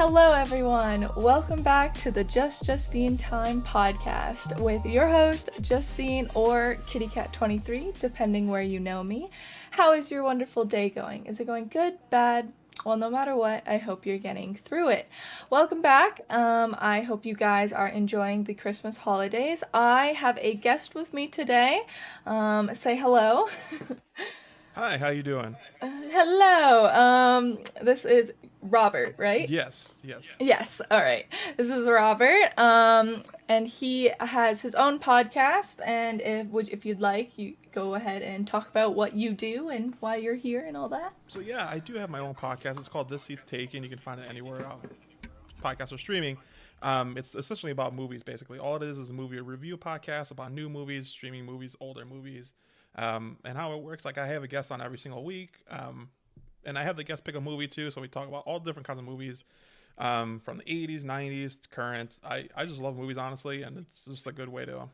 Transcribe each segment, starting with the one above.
Hello, everyone. Welcome back to the Just Justine Time Podcast with your host, Justine or KittyCat23, depending where you know me. How is your wonderful day going? Is it going good, bad? Well, no matter what, I hope you're getting through it. Welcome back. I hope you guys are enjoying the Christmas holidays. I have a guest with me today. Say hello. Hi, how you doing? Hello. This is Robert, right? Yes. Yes. All right. This is Robert. And he has his own podcast. And if you'd like, you go ahead and talk about what you do and why you're here and all that. So yeah, I do have my own podcast. It's called This Seat's Taken. You can find it anywhere podcasts are streaming. It's essentially about movies, basically. All it is a movie review podcast about new movies, streaming movies, older movies. And how it works, like I have a guest on every single week. And I have the guest pick a movie too, so we talk about all different kinds of movies, from the 80s, 90s to current. I just love movies, honestly, and it's just a good way to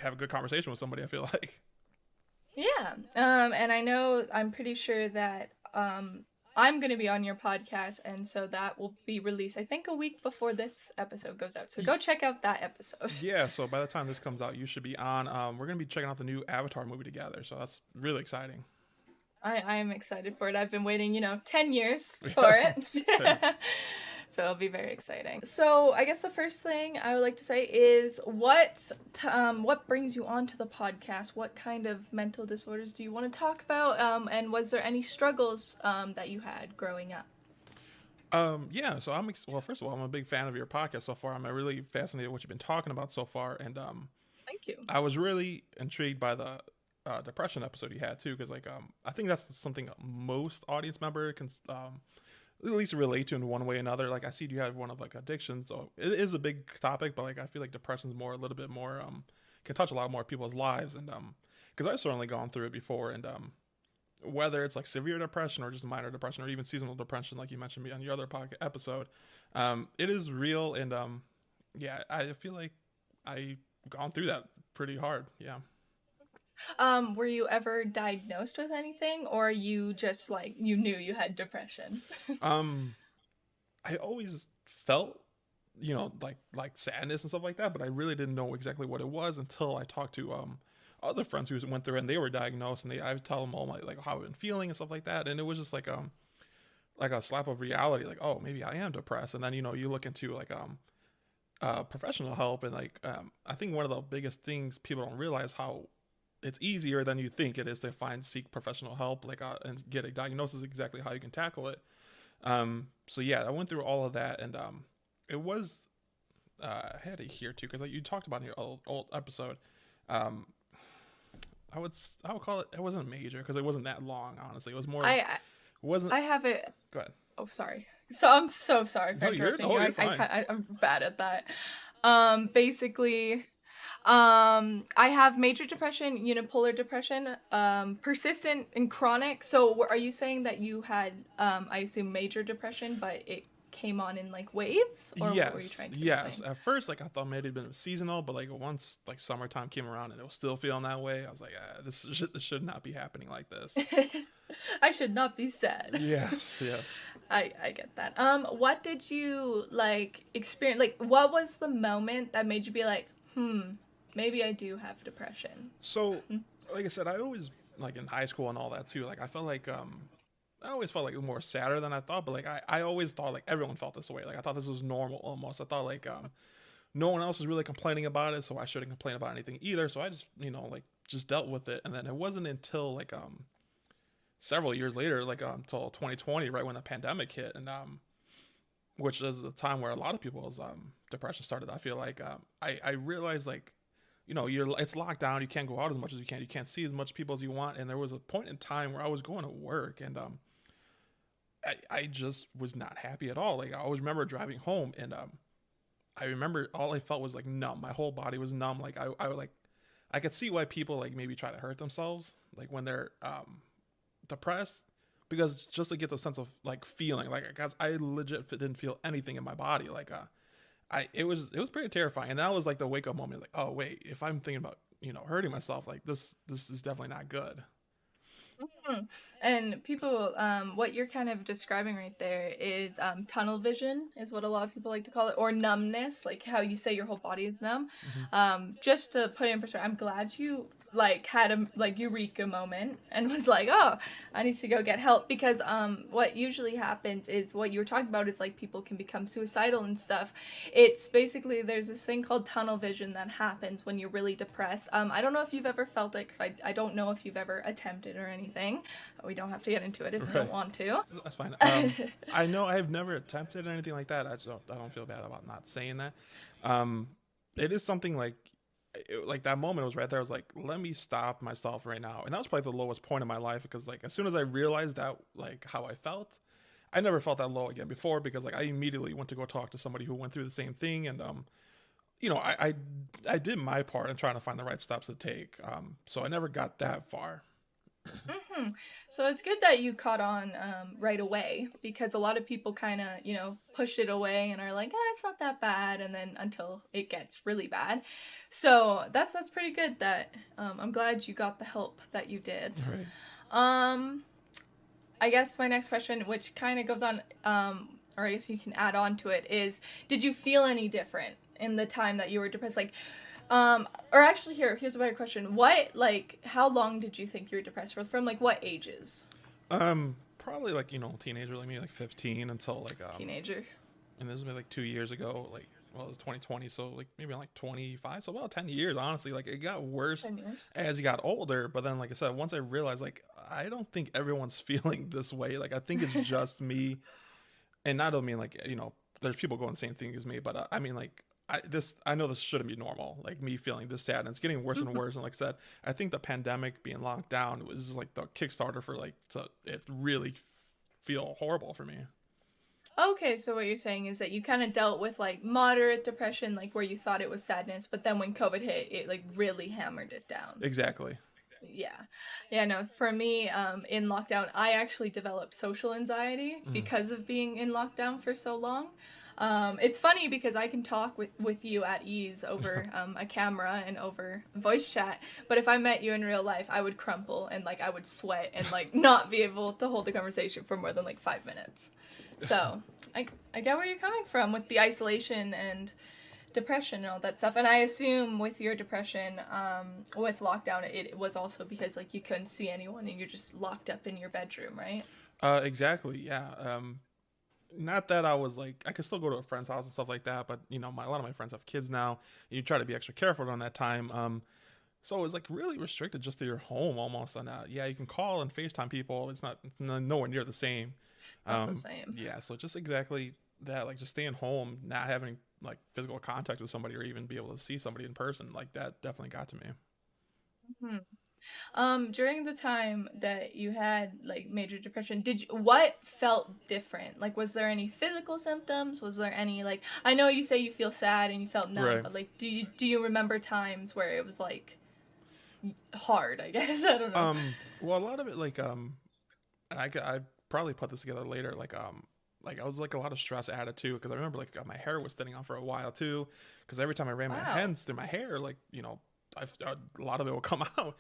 have a good conversation with somebody, I feel like. Yeah. And I'm pretty sure that I'm going to be on your podcast, and so that will be released, I think, a week before this episode goes out. So go check out that episode. Yeah, so by the time this comes out, you should be on. We're going to be checking out the new Avatar movie together, so that's really exciting. I am excited for it. I've been waiting, 10 years for it. So it'll be very exciting. So I guess the first thing I would like to say is what brings you onto the podcast? What kind of mental disorders do you want to talk about? And was there any struggles that you had growing up? Yeah, so well, first of all, I'm a big fan of your podcast so far. I'm really fascinated with what you've been talking about so far. And thank you. I was really intrigued by the depression episode you had too, because I think that's something most audience member can at least relate to in one way or another. Like I see you have one of like addiction, so it is a big topic, but like I feel like depression is a little bit more can touch a lot more people's lives, and because I've certainly gone through it before, and whether it's like severe depression or just minor depression or even seasonal depression, like you mentioned me on your other podcast episode, it is real, and yeah, I feel like I've gone through that pretty hard. Yeah. Were you ever diagnosed with anything, or you just like you knew you had depression? I always felt, like sadness and stuff like that, but I really didn't know exactly what it was until I talked to other friends who went through it and they were diagnosed, and I would tell them all my like how I've been feeling and stuff like that, and it was just like a slap of reality, like, oh, maybe I am depressed. And then you look into like professional help, and like I think one of the biggest things people don't realize how it's easier than you think it is to seek professional help, like and get a diagnosis exactly how you can tackle it. So yeah, I went through all of that, and it was I had to hear too, because like you talked about in your old episode. I would call it wasn't major because it wasn't that long. Honestly, it was more. I wasn't. I have it. Go ahead. Oh, sorry. So I'm so sorry for interrupting you. You're fine. I'm bad at that. Basically. I have major depression, unipolar depression, persistent and chronic. So are you saying that you had, I assume, major depression, but it came on in like waves? Or yes, what were you trying to yes. explain? At first, like I thought maybe it'd been seasonal, but like once like summertime came around and it was still feeling that way, I was like, this should not be happening like this. I should not be sad. Yes. I get that. What did you like experience? Like, what was the moment that made you be like, maybe I do have depression? So, like I said, I always, like in high school and all that too, like I felt like, I always felt like more sadder than I thought, but like I always thought like everyone felt this way. Like I thought this was normal almost. I thought like, no one else is really complaining about it, so I shouldn't complain about anything either. So I just, like just dealt with it. And then it wasn't until like, several years later, like, until 2020, right when the pandemic hit, and, which is a time where a lot of people's, depression started. I feel like, I realized like, it's locked down. You can't go out as much as you can. You can't see as much people as you want. And there was a point in time where I was going to work, and I just was not happy at all. Like I always remember driving home, and I remember all I felt was like numb. My whole body was numb. Like I could see why people like maybe try to hurt themselves, like when they're depressed, because just to get the sense of like feeling, like guys, I legit didn't feel anything in my body. Like it was pretty terrifying. And that was like the wake up moment. Like, oh wait, if I'm thinking about hurting myself, like this is definitely not good. Mhm. And people, what you're kind of describing right there is tunnel vision, is what a lot of people like to call it, or numbness, like how you say your whole body is numb. Hmm. Just to put it in perspective, I'm glad you like had a like eureka moment and was like, oh, I need to go get help, because what usually happens is what you were talking about is like people can become suicidal and stuff. It's basically there's this thing called tunnel vision that happens when you're really depressed. I don't know if you've ever felt it, because I don't know if you've ever attempted or anything. We don't have to get into it if you don't Right. want to. That's fine. I know I have never attempted anything like that. I don't feel bad about not saying that. Um, it is something like like that moment was right there. I was like, let me stop myself right now, and that was probably the lowest point in my life because like as soon as I realized that like how I felt, I never felt that low again before because like I immediately went to go talk to somebody who went through the same thing, and I did my part in trying to find the right steps to take. So I never got that far. Hmm. So it's good that you caught on right away, because a lot of people kind of, push it away and are like, it's not that bad, and then until it gets really bad. So that's pretty good that I'm glad you got the help that you did. Right. Um, I guess my next question, which kind of goes on, or I guess you can add on to it, is did you feel any different in the time that you were depressed? Like, or actually, here's a better question. How long did you think you were depressed for? From like what ages? Probably like teenager like me like 15 until like Teenager. and this was maybe like 2 years ago like well it was 2020 so like maybe like 25 so about 10 years honestly like it got worse 10 years. as you got older but then like I said once I realized like I don't think everyone's feeling this way like I think it's just me and I don't mean like there's people going the same thing as me but I mean like I know this shouldn't be normal like me feeling this sad and it's getting worse and worse and like I said I think the pandemic being locked down was like the kickstarter for like to it really feel horrible for me. Okay, so what you're saying is that you kind of dealt with like moderate depression, like where you thought it was sadness, but then when COVID hit, it like really hammered it down. Exactly. Yeah. Yeah, no, for me, in lockdown, I actually developed social anxiety Mm. because of being in lockdown for so long. It's funny because I can talk with you at ease over a camera and over voice chat, but if I met you in real life, I would crumple and like I would sweat and like not be able to hold a conversation for more than like 5 minutes. So I get where you're coming from with the isolation and depression and all that stuff. And I assume with your depression, with lockdown, it was also because like you couldn't see anyone and you're just locked up in your bedroom, right? Exactly. Yeah. Not that I was like I could still go to a friend's house and stuff like that, but a lot of my friends have kids now. You try to be extra careful during that time. So it was like really restricted just to your home almost. And yeah, you can call and FaceTime people. It's not nowhere near the same. Not the Um, same. yeah. So just exactly that, like just staying home, not having like physical contact with somebody or even be able to see somebody in person, like that definitely got to me. Hmm. During the time that you had like major depression, what felt different? Like, was there any physical symptoms? Was there any like, I know you say you feel sad and you felt numb, Right. but like, do you remember times where it was like hard? I guess I don't know. Well, a lot of it like and I probably put this together later. Like I was like a lot of stress added too because I remember like my hair was thinning out for a while too because every time I ran my Wow. hands through my hair, like a lot of it would come out.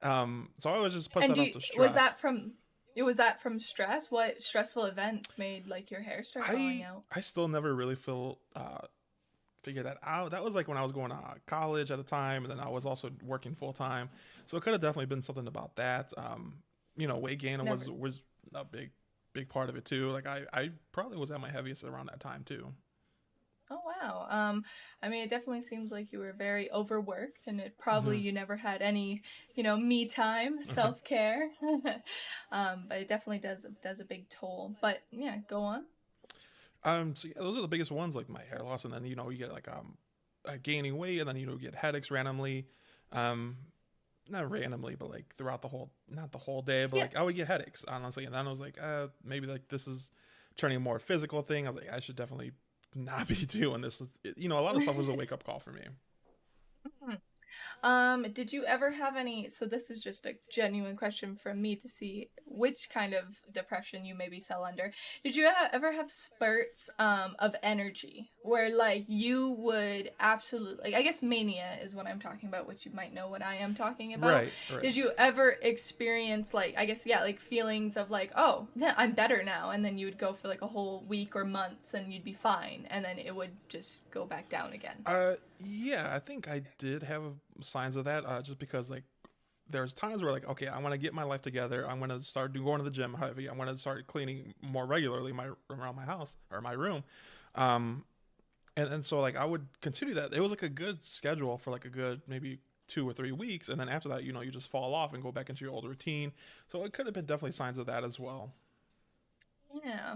So I always just put And that do off you, to was stress. that from was that from stress? What stressful events made like your hair start falling out? I still never really figure that out. That was like when I was going to college at the time, and then I was also working full time. So it could have definitely been something about that. Weight gain Never. was a big part of it too. Like I probably was at my heaviest around that time too. Oh wow. I mean, it definitely seems like you were very overworked, and it probably Hmm. you never had any, me time, self care. But it definitely does a big toll. But yeah, go on. So yeah, those are the biggest ones, like my hair loss, and then you get like gaining weight, and then you get headaches randomly. Um, Not randomly, but like throughout the whole, not the whole day, but Yeah. like I would get headaches honestly, and then I was like, maybe like this is turning a more physical thing. I was like, I should definitely not be doing this. A lot of stuff was a wake up call for me. Did you ever have any, so this is just a genuine question from me to see which kind of depression you maybe fell under. Did you ever have spurts of energy where like you would absolutely, like, I guess mania is what I'm talking about, which you might know what I am talking about. Right, right. Did you ever experience like, I guess, yeah, like feelings of like, oh, yeah, I'm better now, and then you would go for like a whole week or months and you'd be fine, and then it would just go back down again? Yeah, I think I did have signs of that. Just because like there's times where like, okay, I want to get my life together. I'm gonna start going to the gym heavy. I want to start cleaning more regularly my around my house or my room. Um, and so like I would continue that. It was like a good schedule for like a good maybe 2 or 3 weeks, and then after that, you just fall off and go back into your old routine. So it could have been definitely signs of that as well. Yeah.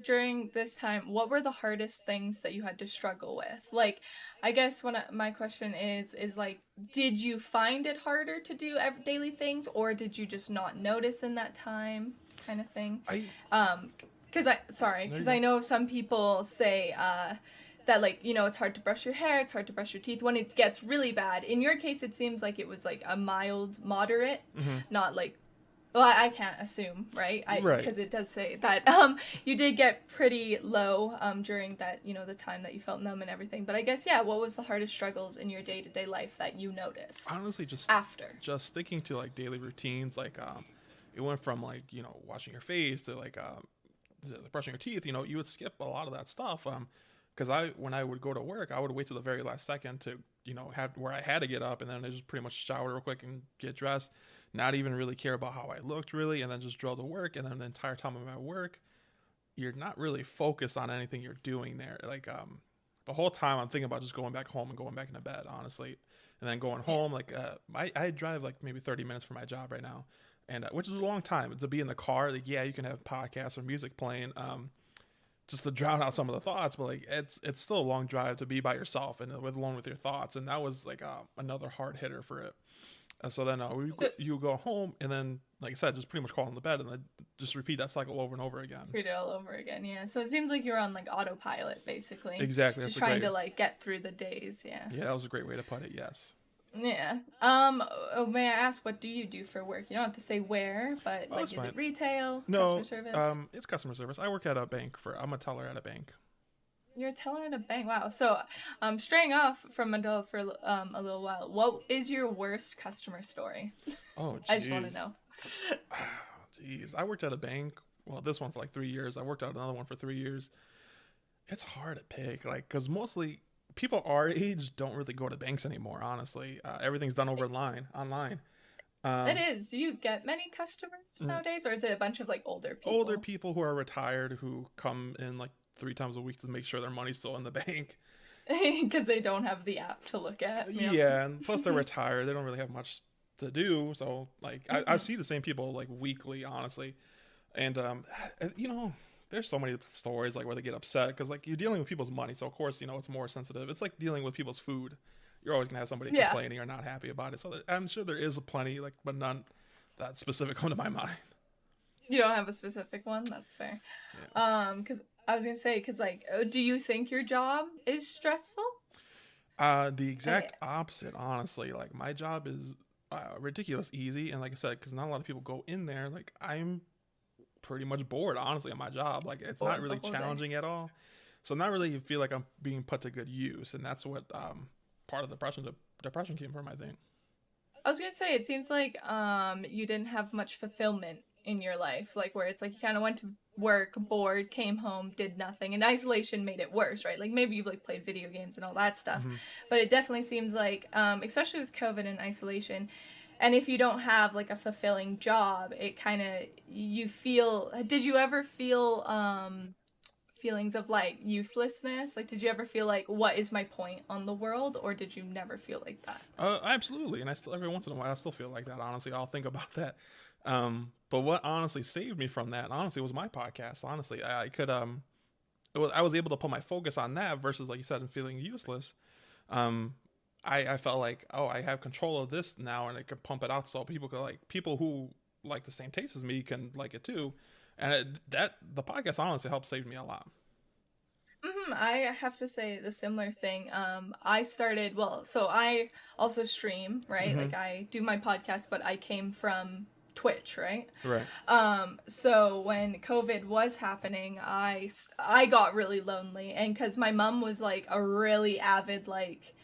During this time, what were the hardest things that you had to struggle with? Like, I guess my question is like, did you find it harder to do daily things, or did you just not notice in that time, kind of thing? I Um, There you because I go. know some people say, that like, it's hard to brush your hair, it's hard to brush your teeth when it gets really bad. In your case, it seems like it was like a mild, moderate, Hmm. not like, well, I can't assume, right? Right. Because it does say that you did get pretty low during that, the time that you felt numb and everything. But I guess, yeah, what was the hardest struggles in your day-to-day life that you noticed Honestly, just after? just sticking to like daily routines. Like it went from like washing your face to like brushing your teeth. You would skip a lot of that stuff. Because when I would go to work, I would wait till the very last second to have where I had to get up, and then I just pretty much shower real quick and get dressed, not even really care about how I looked really, and then just drove to work. And then the entire time I'm at work, you're not really focused on anything you're doing there. Like the whole time I'm thinking about just going back home and going back into bed, honestly, and then going Yeah. home. Like I drive like maybe 30 minutes for my job right now, and which is a long time to be in the car. Like yeah, you can have podcasts or music playing. Just to drown out some of the thoughts, but like it's still a long drive to be by yourself and with alone with your thoughts, and that was like another hard hitter for it. So then So you go home, and then like I said, just pretty much crawl in the bed, and then just repeat that cycle over and over again. read it all over again, yeah. So it seems like you're on like autopilot, basically, Exactly, just that's a trying great to like get through the days, yeah. yeah, that was a great way to put it. Yes. Yeah. Oh, may I ask, what do you do for work? You don't have to say where, but Oh, like, that's is fine. it retail, customer No, service? it's customer service. I work at a bank for. I'm a teller at a bank. You're telling it a bang. Wow. So, straying off from adult for a little while, what is your worst customer story? Oh, I just want to jeez. know. Jeez. I worked at a bank. Well, this one for like 3 years. I worked at another one for 3 years. It's hard to pick, like, because mostly people our age don't really go to banks anymore. Honestly, everything's done over online. It Um, is. Do you get many customers mm, nowadays, or is it a bunch of like older Older people? people who are retired who come in like 3 times a week to make sure their money's still in the bank. Because they don't have the app to look at. Yep. Yeah, and plus they're retired. They don't really have much to do. So like I see the same people like weekly, honestly. And there's so many stories like where they get upset because like you're dealing with people's money. So of course, it's more sensitive. It's like dealing with people's food. You're always gonna have somebody Yeah. complaining or not happy about it. So I'm sure there is plenty, like, but none that specific come to my mind. You don't have a specific one. That's fair. Yeah. Because I was gonna say, because like, do you think your job is stressful? The I, exact opposite, honestly. Like my job is ridiculous easy, and like I said, because not a lot of people go in there. Like I'm pretty much bored, honestly, at my job. Like it's not bored the really whole day. challenging at all. So not really feel like I'm being put to good use, and that's what part of the depression came from, I think. I was gonna say, it seems like you didn't have much fulfillment in your life, like where it's like you kind of went to work, bored, came home, did nothing, and isolation made it worse, right? Like maybe you've like played video games and all that stuff, Hmm. but it definitely seems like, especially with COVID and isolation, and if you don't have like a fulfilling job, it kind of you feel. Did you ever feel feelings of like uselessness? Like, did you ever feel like, what is my point on the world, or did you never feel like that? Absolutely, and I still every once in a while I still feel like that. Honestly, I'll think about that. But what honestly saved me from that, honestly, was my podcast. Honestly, I could I was able to put my focus on that versus like you said, and feeling useless. Um, I felt like, oh, I have control of this now, and I could pump it out so people could like people who like the same taste as me can like it too, and that the podcast honestly helped save me a lot. I have to say the similar thing. I started, well, so I also stream, right? Mm-hmm. Like I do my podcast, but I came from Twitch, right? Right. So when COVID was happening, I got really lonely, and because my mom was like a really avid, like,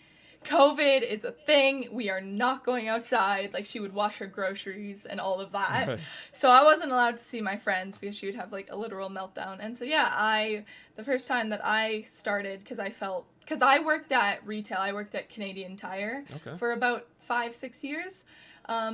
COVID is a thing. We are not going outside. Like, she would wash her groceries and all of that. Right. So I wasn't allowed to see my friends because she would have like a literal meltdown. And so yeah, the first time that I started, because I worked at retail, I worked at Canadian Tire Okay. for about 5-6 years.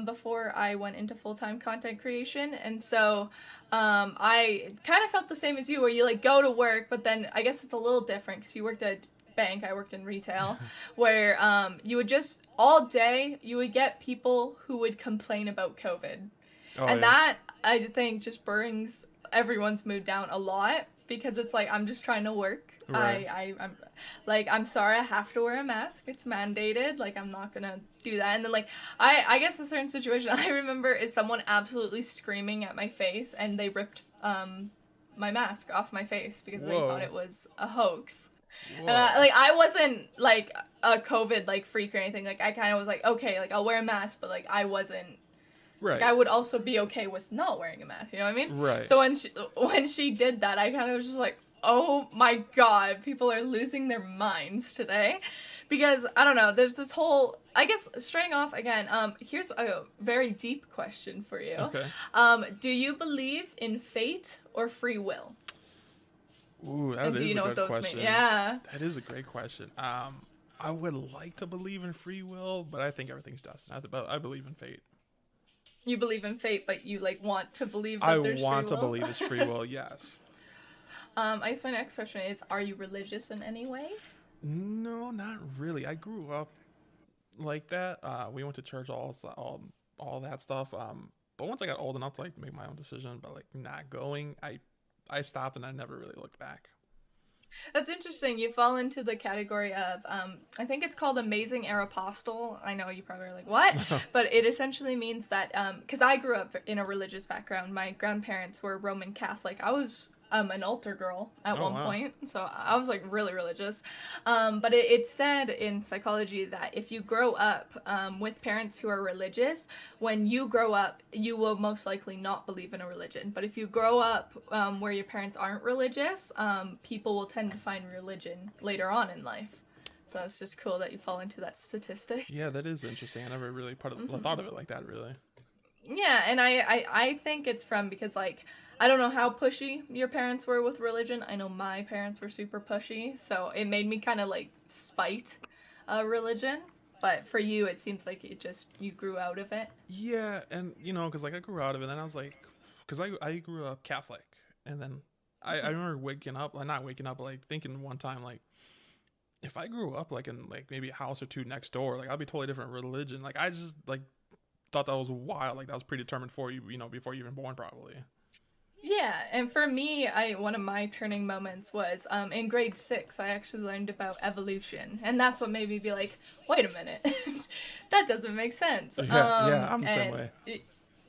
Before I went into full-time content creation. And so I kind of felt the same as you, where you like go to work, but then I guess it's a little different because you worked at bank, I worked in retail, where you would just all day you would get people who would complain about COVID. Oh, And yeah. that I think just brings everyone's mood down a lot, because it's like, I'm just trying to work. Right. I'm like, I'm sorry I have to wear a mask. It's mandated. Like, I'm not gonna do that. And then like I guess a certain situation I remember is someone absolutely screaming at my face, and they ripped my mask off my face because they Whoa. thought it was a hoax. Whoa. And I wasn't like a COVID like freak or anything. Like, I kind of was like, okay, like I'll wear a mask, but like I wasn't. Right. Like, I would also be okay with not wearing a mask. You know what I mean? Right. So when she did that, I kind of was just like, oh my god, people are losing their minds today, because I don't know. There's this whole, I guess, straying off again. Here's a very deep question for you. Okay. Do you believe in fate or free will? Ooh, that And do is you know a what good those question. mean? Yeah. That is a great question. I would like to believe in free will, but I think everything's destined. I believe in fate. You believe in fate, but you like want to believe that I there's want free to will? believe it's free will, yes. I guess my next question is, are you religious in any way? No, not really. I grew up like that. We went to church, all that stuff. But once I got old enough to like make my own decision, but like not going, I stopped and I never really looked back. That's interesting. You fall into the category of, I think it's called Amazing Apostle. I know you probably are like, what? But it essentially means that, because I grew up in a religious background. My grandparents were Roman Catholic. I was an altar girl at Oh, one wow. point, so I was like really religious. But it's said in psychology that if you grow up with parents who are religious, when you grow up, you will most likely not believe in a religion. But if you grow up where your parents aren't religious, people will tend to find religion later on in life. So it's just cool that you fall into that statistic. Yeah, that is interesting. I never really thought of it like that, really. Yeah, and I think it's from, because like, I don't know how pushy your parents were with religion. I know my parents were super pushy, so it made me kind of like spite religion. But for you, it seems like you grew out of it. Yeah, and because like I grew out of it, and then I was like, because I grew up Catholic, and then I remember waking up, like not waking up, but like thinking one time, like, if I grew up like in like maybe a house or two next door, like I'd be totally different religion. Like I just like thought that was wild, like that was predetermined for you, before you were even born, probably. Yeah, and for me, one of my turning moments was in grade 6. I actually learned about evolution, and that's what made me be like, wait a minute, that doesn't make sense. Yeah, I'm the same way.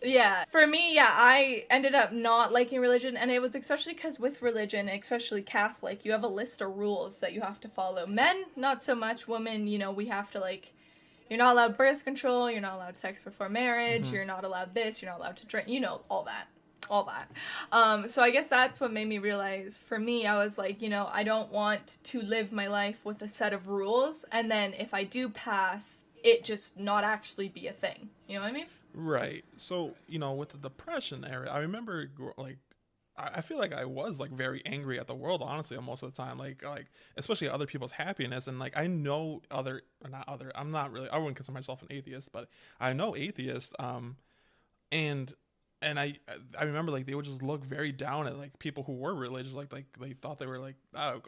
Yeah, for me, yeah, I ended up not liking religion, and it was especially because with religion, especially Catholic, you have a list of rules that you have to follow. Men, not so much. Women, we have to like, you're not allowed birth control, you're not allowed sex before marriage, you're not allowed this, you're not allowed to drink, all that. So I guess that's what made me realize, for me, I was like, I don't want to live my life with a set of rules, and then if I do pass, it just not actually be a thing. You know what I mean? Right. So with the depression era, I remember like I feel like I was like very angry at the world, honestly, most of the time, like especially other people's happiness. And like I know I'm not really, I wouldn't consider myself an atheist, but I know atheists, and I remember like they would just look very down at like people who were religious, like they thought they were like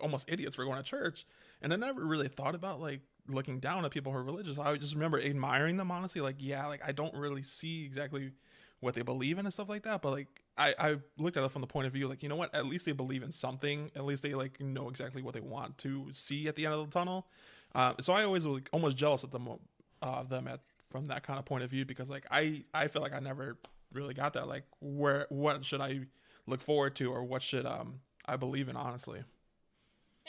almost idiots for going to church. And I never really thought about like looking down at people who are religious. I would just remember admiring them, honestly. Like, yeah, like I don't really see exactly what they believe in and stuff like that, but like I looked at it from the point of view, like, you know what, at least they believe in something. At least they like know exactly what they want to see at the end of the tunnel. So I always was like almost jealous at them from that kind of point of view, because like I feel like I never really got that. Like, what should I look forward to, or what should I believe in, honestly?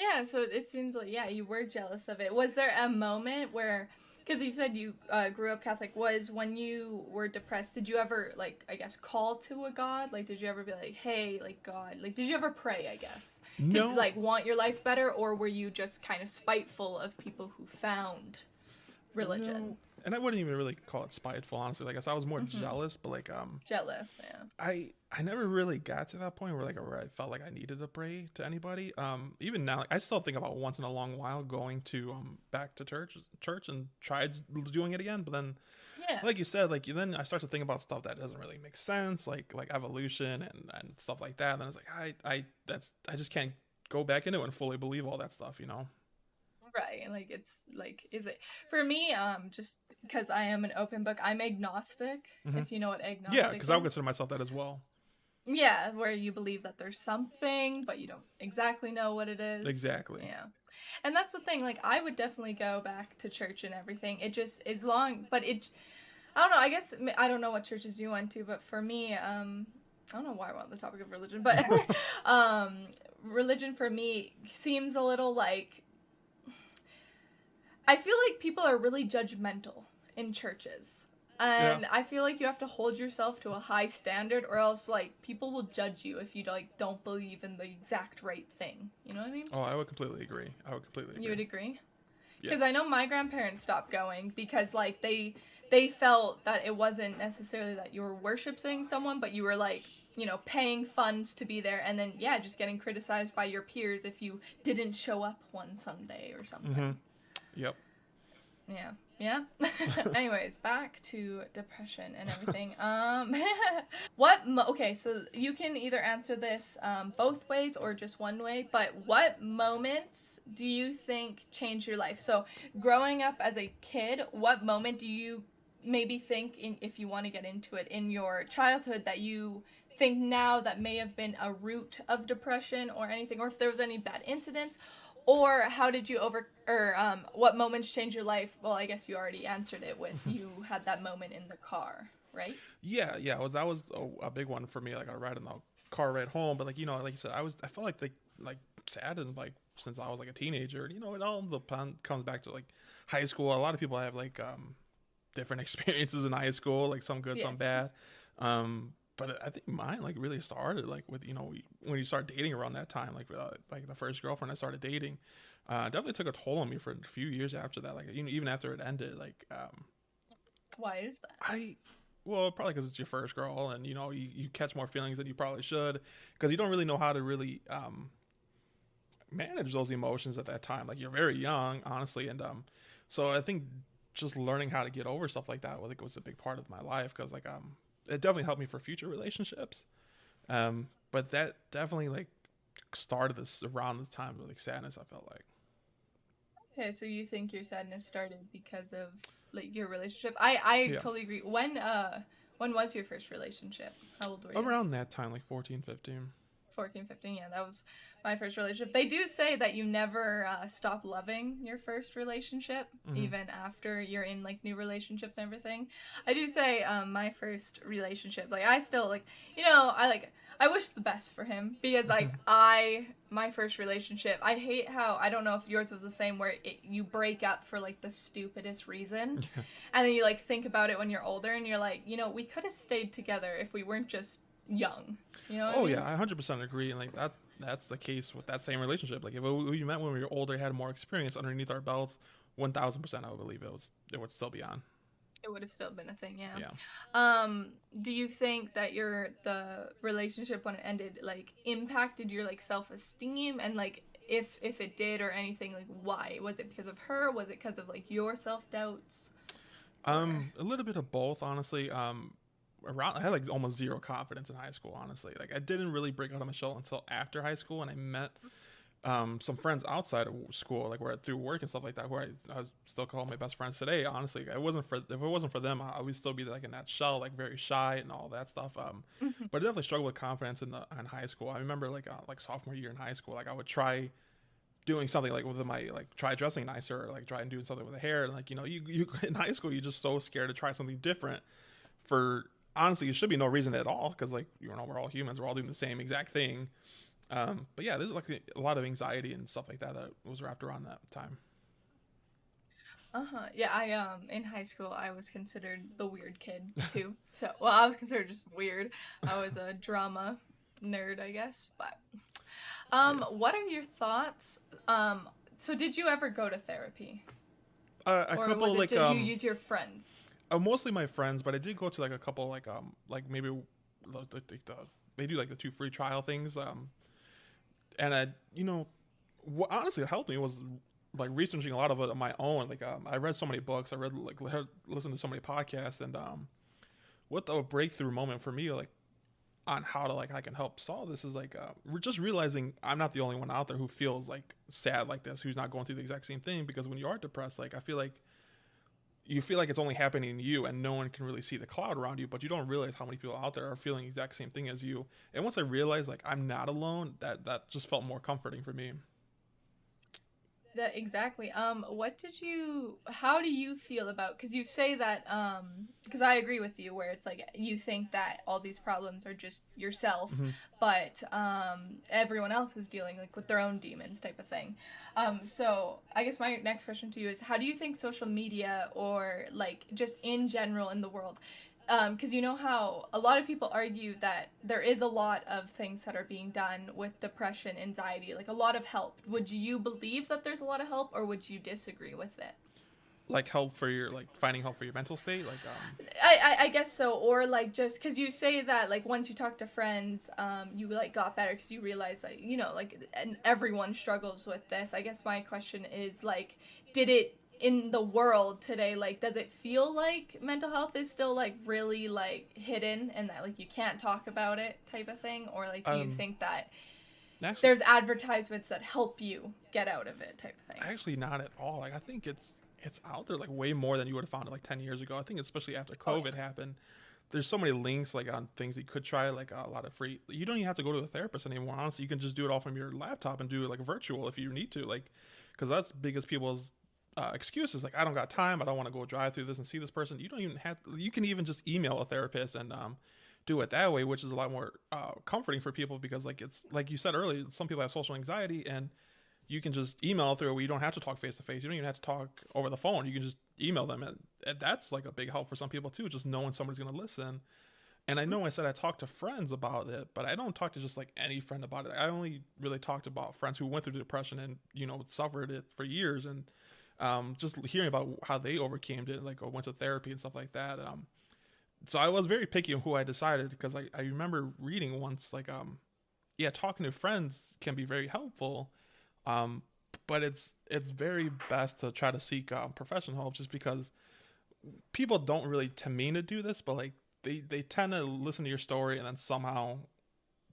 Yeah, so it seems like, yeah, you were jealous of it. Was there a moment where, because you said you grew up Catholic, was when you were depressed, did you ever, like, I guess, call to a God? Like, did you ever be like, hey, like, God, like, did you ever pray, I guess, to, No, like, want your life better, or were you just kind of spiteful of people who found religion? no, and I wouldn't even really call it spiteful, honestly. Like I guess I was more Mm-hmm. jealous, but like Jealous, yeah. I never really got to that point where I felt like I needed to pray to anybody. Even now, like, I still think about once in a long while going to back to church and tried doing it again. But then, Yeah. like you said, like then I start to think about stuff that doesn't really make sense, like evolution and stuff like that. And then it's like I just can't go back into it and fully believe all that stuff, you know? Right. Like, it's like, is it for me, just because I am an open book, I'm agnostic, Hmm. if you know what Yeah, agnostic because I would consider is. myself that as well. Yeah, where you believe that there's something, but you don't exactly know what it is. Exactly. Yeah. And that's the thing, like, I would definitely go back to church and everything. It just is long, but I don't know, I guess, I don't know what churches you went to, but for me, I don't know why we're on the topic of religion, but um, religion for me seems a little like, I feel like people are really judgmental in churches. Yeah. And I feel like you have to hold yourself to a high standard, or else like people will judge you if you like don't believe in the exact right thing. You know what I mean? Oh, I would completely agree. I would completely You agree. would agree? Because I Yes. know my grandparents stopped going because like they felt that it wasn't necessarily that you were worshiping someone, but you were like, you know, paying funds to be there, and then yeah, just getting criticized by your peers if you didn't show up one Sunday or Mm-hmm. something. Yep. Yeah. Yeah. Anyways, back to depression and everything. Okay, so you can either answer this both ways or just one way, but what moments do you think changed your life? So, growing up as a kid, what moment do you maybe think in, if you want to get into it, in your childhood that you think now that may have been a root of depression or anything, or if there was any bad incidents, or how did you or what moments changed your life? Well, I guess you already answered it with you had that moment in the car, right? Yeah, yeah. That was a big one for me. Like I ride in the car ride home, but like like you said, I felt like sad and like since I was like a teenager. It all comes back to like high school. A lot of people have like different experiences in high school, like some good, some Yes. bad. But I think mine like really started like with when you start dating around that time, like the first girlfriend I started dating, definitely took a toll on me for a few years after that. Like even after it ended, like Why is that? I well, probably because it's your first girl, and you catch more feelings than you probably should, because you don't really know how to really manage those emotions at that time. Like you're very young, honestly, and so I think just learning how to get over stuff like that, was a big part of my life, because it definitely helped me for future relationships. But that definitely like started this around the time of like sadness. I felt like Okay, so you think your sadness started because of like your relationship? I yeah, totally agree. When was your first relationship? How old were you? around that time, like 14, 15. 14, 15. Yeah, that was my first relationship. They do say that you never stop loving your first relationship Mm-hmm. even after you're in like new relationships and everything. I do say my first relationship, like I still like, I wish the best for him, because like my first relationship, I hate how, I don't know if yours was the same, where you break up for like the stupidest reason, and then you like think about it when you're older and you're like, we could have stayed together if we weren't just young. You know what I Oh mean? yeah, I 100% agree. And like that's the case with that same relationship. Like if we met when we were older, had more experience underneath our belts, 1,000% I would believe it would still be on. It would have still been a thing, yeah. Yeah. Do you think that the relationship when it ended like impacted your like self-esteem, and like if it did or anything, like why? Was it because of her? Was it because of like your self-doubts? Or A little bit of both, honestly. Around I had like almost zero confidence in high school, honestly. Like I didn't really break out of my shell until after high school, and I met some friends outside of school, like where through work and stuff like that, who I still call my best friends today. Honestly, if it wasn't for them, I would still be like in that shell, like very shy and all that stuff. But I definitely struggled with confidence in high school. I remember like sophomore year in high school, like I would try doing something like with my like try dressing nicer, or like try and doing something with the hair, and like you in high school you're just so scared to try something different. For honestly, it should be no reason at all, because like we're all humans, we're all doing the same exact thing. But yeah, there's like a lot of anxiety and stuff like that that was wrapped around that time. Uh-huh. Yeah, I in high school I was considered the weird kid too. So, well, I was considered just weird. I was a drama nerd, I guess. But Oh yeah. what are your thoughts? So did you ever go to therapy? A Or was couple it like just you use your friends? mostly my friends, but I did go to like a couple like maybe they do like the two free trial things. And I what honestly helped me was like researching a lot of it on my own. Like I read so many books, I read like listened to so many podcasts, and what the breakthrough moment for me like on how to like I can help solve this is like just realizing I'm not the only one out there who feels like sad like this, who's not going through the exact same thing. Because when you are depressed, like I feel like you feel like it's only happening to you and no one can really see the cloud around you, but you don't realize how many people out there are feeling the exact same thing as you. And once I realized like I'm not alone, that just felt more comforting for me. That exactly. How do you feel about, because you say that, because I agree with you where it's like you think that all these problems are just yourself, Mm-hmm. but everyone else is dealing like with their own demons type of thing. So I guess my next question to you is, how do you think social media or like just in general in the world, because you know how a lot of people argue that there is a lot of things that are being done with depression, anxiety, like a lot of help. Would you believe that there's a lot of help, or would you disagree with it? Like help for your like finding help for your mental state, like I guess so, or like just because you say that like once you talk to friends, you like got better because you realize that like and everyone struggles with this. I guess my question is like, did it in the world today, like does it feel like mental health is still like really like hidden and that like you can't talk about it type of thing, or like do you um think that actually there's advertisements that help you get out of it type of thing? actually not at all. Like I think it's out there like way more than you would have found it like 10 years ago. I think especially after Oh yeah. COVID happened, there's so many links like on things you could try, like a lot of free. You don't even have to go to a therapist anymore. Honestly, you can just do it all from your laptop and do it like virtual if you need to. Like, because that's biggest people's excuses. Like, I don't got time. I don't want to go drive through this and see this person. You don't even have. You can even just email a therapist and do it that way, which is a lot more comforting for people because like it's like you said earlier, some people have social anxiety and you can just email through where you don't have to talk face to face. You don't even have to talk over the phone. You can just email them, and that's like a big help for some people too. Just knowing somebody's gonna listen. And I know I said I talked to friends about it, but I don't talk to just like any friend about it. I only really talked about friends who went through depression and suffered it for years, and just hearing about how they overcame it, like or went to therapy and stuff like that. So I was very picky on who I decided because I remember reading once like yeah, talking to friends can be very helpful, um, but it's very best to try to seek professional help just because people don't really to mean to do this, but like they tend to listen to your story and then somehow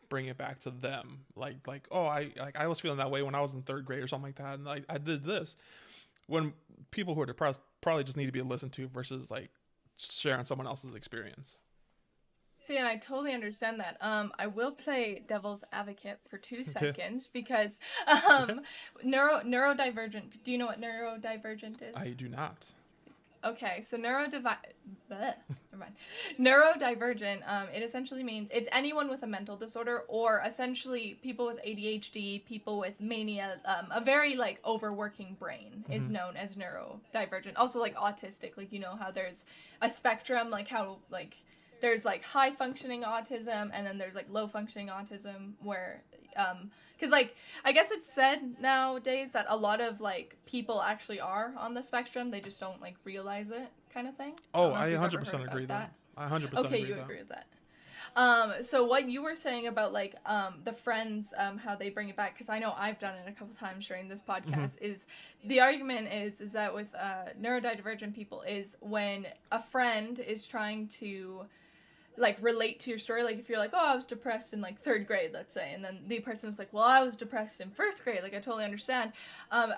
bring it back to them. Like oh I was feeling that way when I was in third grade or something like that, and like I did this. When people who are depressed probably just need to be listened to versus like sharing someone else's experience. See, and I totally understand that. I will play devil's advocate for two Yeah, seconds because yeah. neurodivergent. Do you know what neurodivergent is? I do not. Okay, so never mind. Neurodivergent, it essentially means it's anyone with a mental disorder, or essentially people with ADHD, people with mania, a very like overworking brain is Mm-hmm. known as neurodivergent. Also like autistic, like how there's a spectrum, like how like there's like high functioning autism and then there's like low functioning autism where because like I guess it's said nowadays that a lot of like people actually are on the spectrum, they just don't like realize it kind of thing. I Oh, don't know I if you've ever 100% heard agree about though. that. I 100% Okay, agree you though. agree with that. So what you were saying about like the friends, how they bring it back, because I know I've done it a couple times during this Mm-hmm. podcast, is the argument is that with neurodivergent people is when a friend is trying to like relate to your story, like if you're like, oh, I was depressed in like third grade, let's say, and then the person is like, well, I was depressed in first grade, like I totally understand.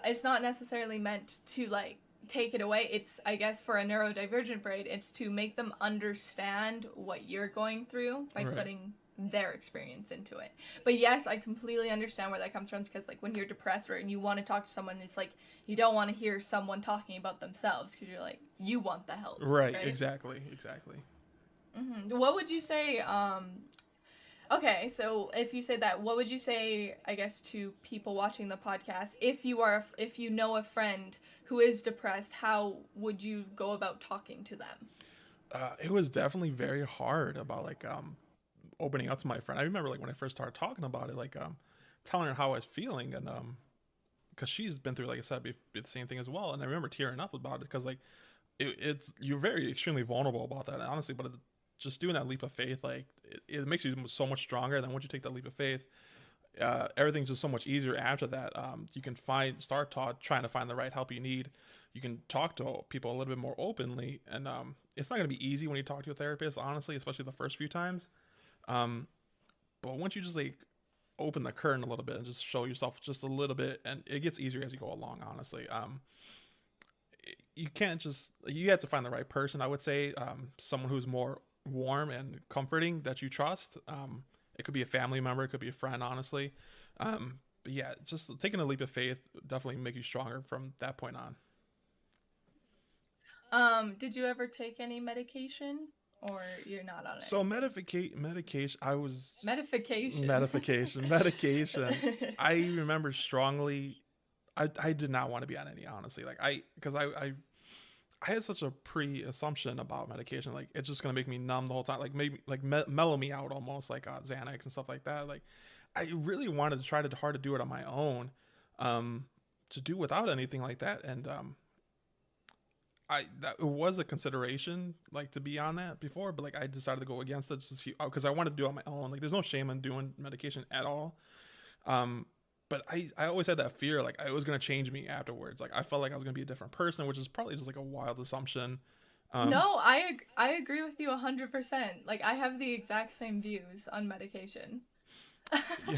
It's not necessarily meant to like take it away. It's, I guess, for a neurodivergent brain, it's to make them understand what you're going through by Right. putting their experience into it. But yes, I completely understand where that comes from, because like when you're depressed, right, and you want to talk to someone, it's like you don't want to hear someone talking about themselves because you're like, you want the help, Right. right? Exactly. Exactly. What would you say? Okay, so if you say that, what would you say, I guess, to people watching the podcast? If you know a friend who is depressed, how would you go about talking to them? It was definitely very hard about like opening up to my friend. I remember like when I first started talking about it, like telling her how I was feeling, and because she's been through, like I said, the same thing as well. And I remember tearing up about it because like it's you're very extremely vulnerable about that, honestly. But just doing that leap of faith, like it makes you so much stronger. And then once you take that leap of faith, everything's just so much easier after that. You can trying to find the right help you need. You can talk to people a little bit more openly, and it's not going to be easy when you talk to a therapist, honestly, especially the first few times. Um, but once you just like open the curtain a little bit and just show yourself just a little bit, and it gets easier as you go along, honestly. You can't just you have to find the right person, I would say. Someone who's more warm and comforting that you trust. It could be a family member, it could be a friend, honestly. But yeah, just taking a leap of faith definitely make you stronger from that point on. Did you ever take any medication, or you're not on So anything? medication, I was Medication. medication. I remember strongly. I did not want to be on any, honestly. Like because I had such a pre-assumption about medication. Like it's just gonna make me numb the whole time. Like maybe like mellow me out almost, like Xanax and stuff like that. Like I really wanted to try to hard to do it on my own, um, to do without anything like that. And that it was a consideration, like to be on that before, but like I decided to go against it to see because I wanted to do it on my own. Like there's no shame in doing medication at all. Um, but I always had that fear, like it was gonna change me afterwards. Like I felt like I was gonna be a different person, which is probably just like a wild assumption. Um, No, I agree with you 100%. Like I have the exact same views on medication. yeah,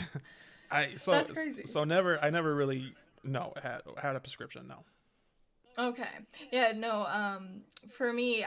I so That's crazy. so never I never really no had a prescription. No. Okay. Yeah, no, for me,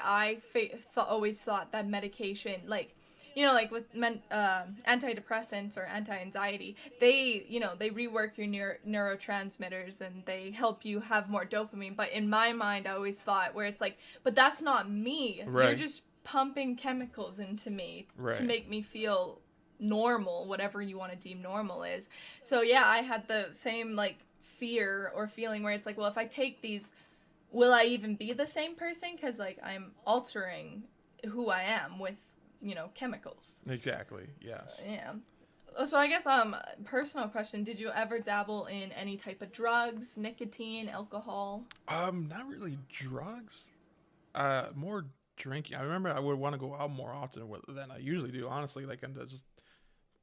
always thought that medication, like, like with antidepressants or anti-anxiety, they rework your neurotransmitters and they help you have more dopamine. But in my mind, I always thought where it's like, but that's not me. You're Right. just pumping chemicals into me to Right. make me feel normal, whatever you want to deem normal is. So yeah, I had the same like fear or feeling where it's like, well, if I take these, will I even be the same person? Because like I'm altering who I am with chemicals. Exactly. Yes. Yeah. So I guess personal question: did you ever dabble in any type of drugs, nicotine, alcohol? Not really drugs. More drinking. I remember I would want to go out more often than I usually do, honestly. Like, and to just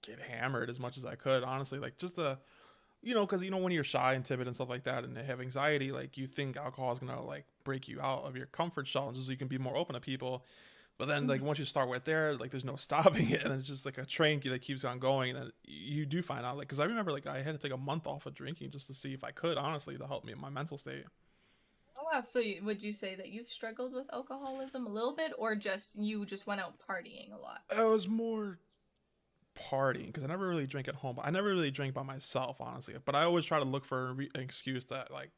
get hammered as much as I could, honestly. Like, just because when you're shy and timid and stuff like that, and they have anxiety, like you think alcohol is gonna like break you out of your comfort zone, just so you can be more open to people. But then, like once you start right there, like there's no stopping it, and it's just like a train that keeps on going. And then you do find out, like, because I remember like I had to take a month off of drinking just to see if I could, honestly, to help me in my mental state. Oh wow! So would you say that you've struggled with alcoholism a little bit, or just you just went out partying a lot? It was more partying because I never really drank at home. I never really drank by myself, honestly. But I always try to look for an excuse to like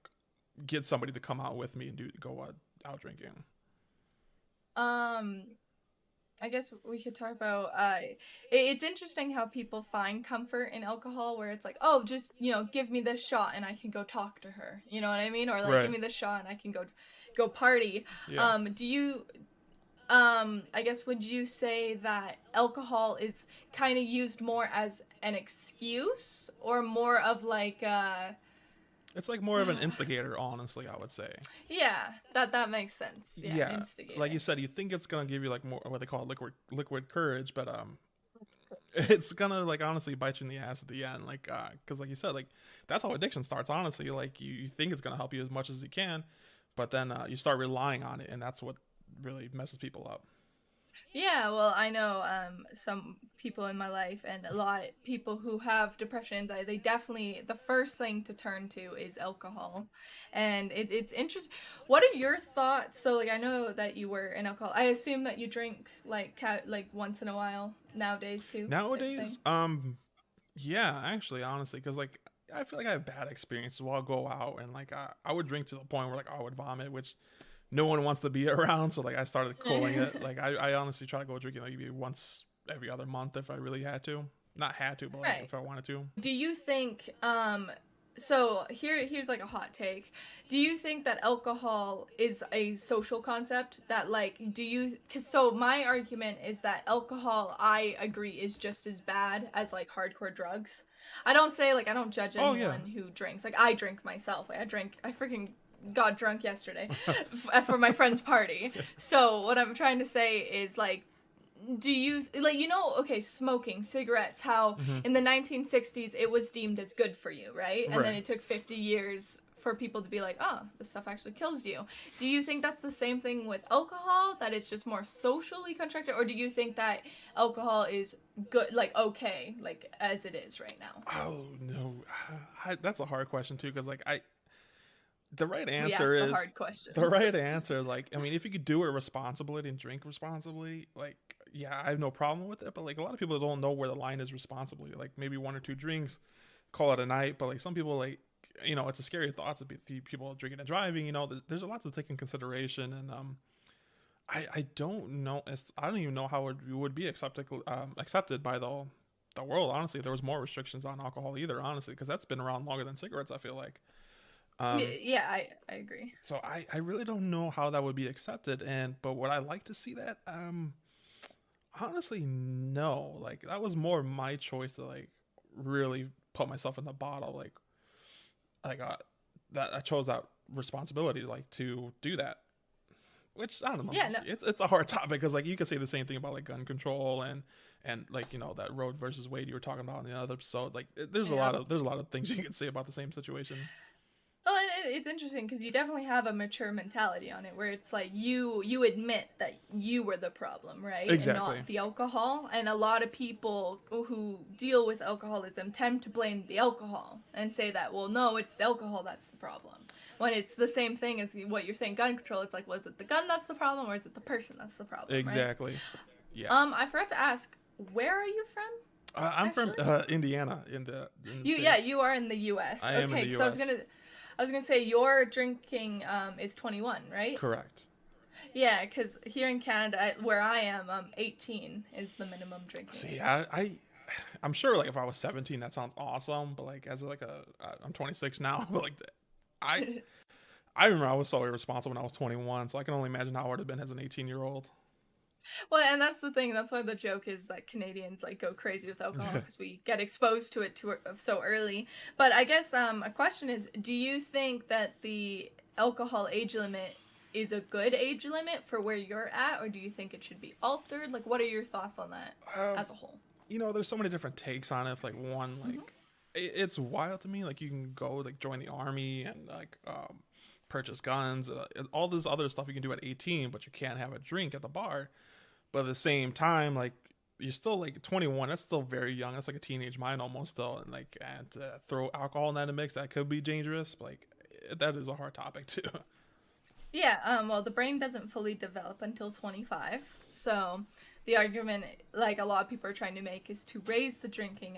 get somebody to come out with me and go out drinking. Um, I guess we could talk about it's interesting how people find comfort in alcohol where it's like, "Oh, just, give me this shot and I can go talk to her." You know what I mean? Or like, "Give Right. me this shot and I can go party." Yeah. Do you I guess would you say that alcohol is kind of used more as an excuse or more of like It's like more of an instigator, honestly, I would say. yeah, that makes sense. Yeah, Yeah. Like you instigator. said, you think it's gonna give you like more what they call liquid courage, but it's gonna like honestly bite you in the ass at the end. Like because like you said, like that's how addiction starts, honestly. Like you think it's gonna help you as much as it can, but then you start relying on it, and that's what really messes people up. Yeah, well, I know some people in my life and a lot people who have depression, anxiety. They definitely the first thing to turn to is alcohol, and it's interesting. What are your thoughts? So, like, I know that you were an alcohol. I assume that you drink like like once in a while nowadays too, type thing. Nowadays, yeah, actually, honestly, because like I feel like I have bad experiences where I'll go out and like I would drink to the point where like I would vomit, which no one wants to be around. So like I started culling it. Like I honestly try to go drinking like maybe once every other month if I really had to. Not had to, but like Right. if I wanted to. Do you think so here's like a hot take. Do you think that alcohol is a social concept that like do you cuz so my argument is that alcohol I agree is just as bad as like hardcore drugs. I don't say like I don't judge Oh yeah. anyone who drinks. Like I drink myself. Like I freaking got drunk yesterday for my friend's party. So what I'm trying to say is like do you like okay, smoking cigarettes, how Hmm. in the 1960s it was deemed as good for you, right? And then Right. it took 50 years for people to be like, oh, this stuff actually kills you. Do you think that's the same thing with alcohol, that it's just more socially constructed, or do you think that alcohol is good, like okay, like as it is right now? Oh no, that's a hard question too, because like the right We answer ask the is hard questions. the right answer. Like, I mean, if you could do it responsibly and drink responsibly, like, yeah, I have no problem with it. But like, a lot of people don't know where the line is responsibly. Like, maybe one or two drinks, call it a night. But like, some people like, it's a scary thought to be people drinking and driving. There's a lot to take in consideration, and I don't know. I don't even know how it would be accepted by the world. Honestly, if there was more restrictions on alcohol either. Honestly, because that's been around longer than cigarettes. I feel like. Um, Yeah, I agree. so I really don't know how that would be accepted, but would I like to see that? Honestly, no. Like that was more my choice to like really put myself in the bottle. Like that I chose that responsibility like to do that. Which I don't know. Yeah, no. It's a hard topic because like you could say the same thing about like gun control and like that Roe versus Wade you were talking about in the other episode. Like there's a Yeah. lot of things you can say about the same situation. Oh, and it's interesting because you definitely have a mature mentality on it, where it's like you admit that you were the problem, right? And Exactly. not the alcohol. And a lot of people who deal with alcoholism tend to blame the alcohol and say that, well, no, it's the alcohol that's the problem. When it's the same thing as what you're saying, gun control. It's like, was it the gun that's the problem, or is it the person that's the problem? Exactly. Right? Yeah. I forgot to ask, where are you from? I'm from Indiana in the You States. you are in the U.S. I am in the So U.S. I was gonna say your drinking is 21, right? Correct. Yeah, because here in Canada, where I am, 18 is the minimum drinking See, age. I'm sure like if I was 17, that sounds awesome. But like as like I'm 26 now. But like I I remember I was so irresponsible when I was 21. So I can only imagine how I would have been as an 18-year-old. Well, and that's the thing. That's why the joke is that Canadians like go crazy with alcohol because we get exposed to it so early. But I guess a question is, do you think that the alcohol age limit is a good age limit for where you're at, or do you think it should be altered? Like, what are your thoughts on that as a whole? There's so many different takes on it. Like one, like it's wild to me. Like you can go like join the army and like purchase guns, and all this other stuff you can do at 18, but you can't have a drink at the bar. But at the same time, like you're still like 21. That's still very young. That's like a teenage mind almost still, and throw alcohol in that mix that could be dangerous. But, like that is a hard topic too. Yeah, well, the brain doesn't fully develop until 25. So the argument, like a lot of people are trying to make, is to raise the drinking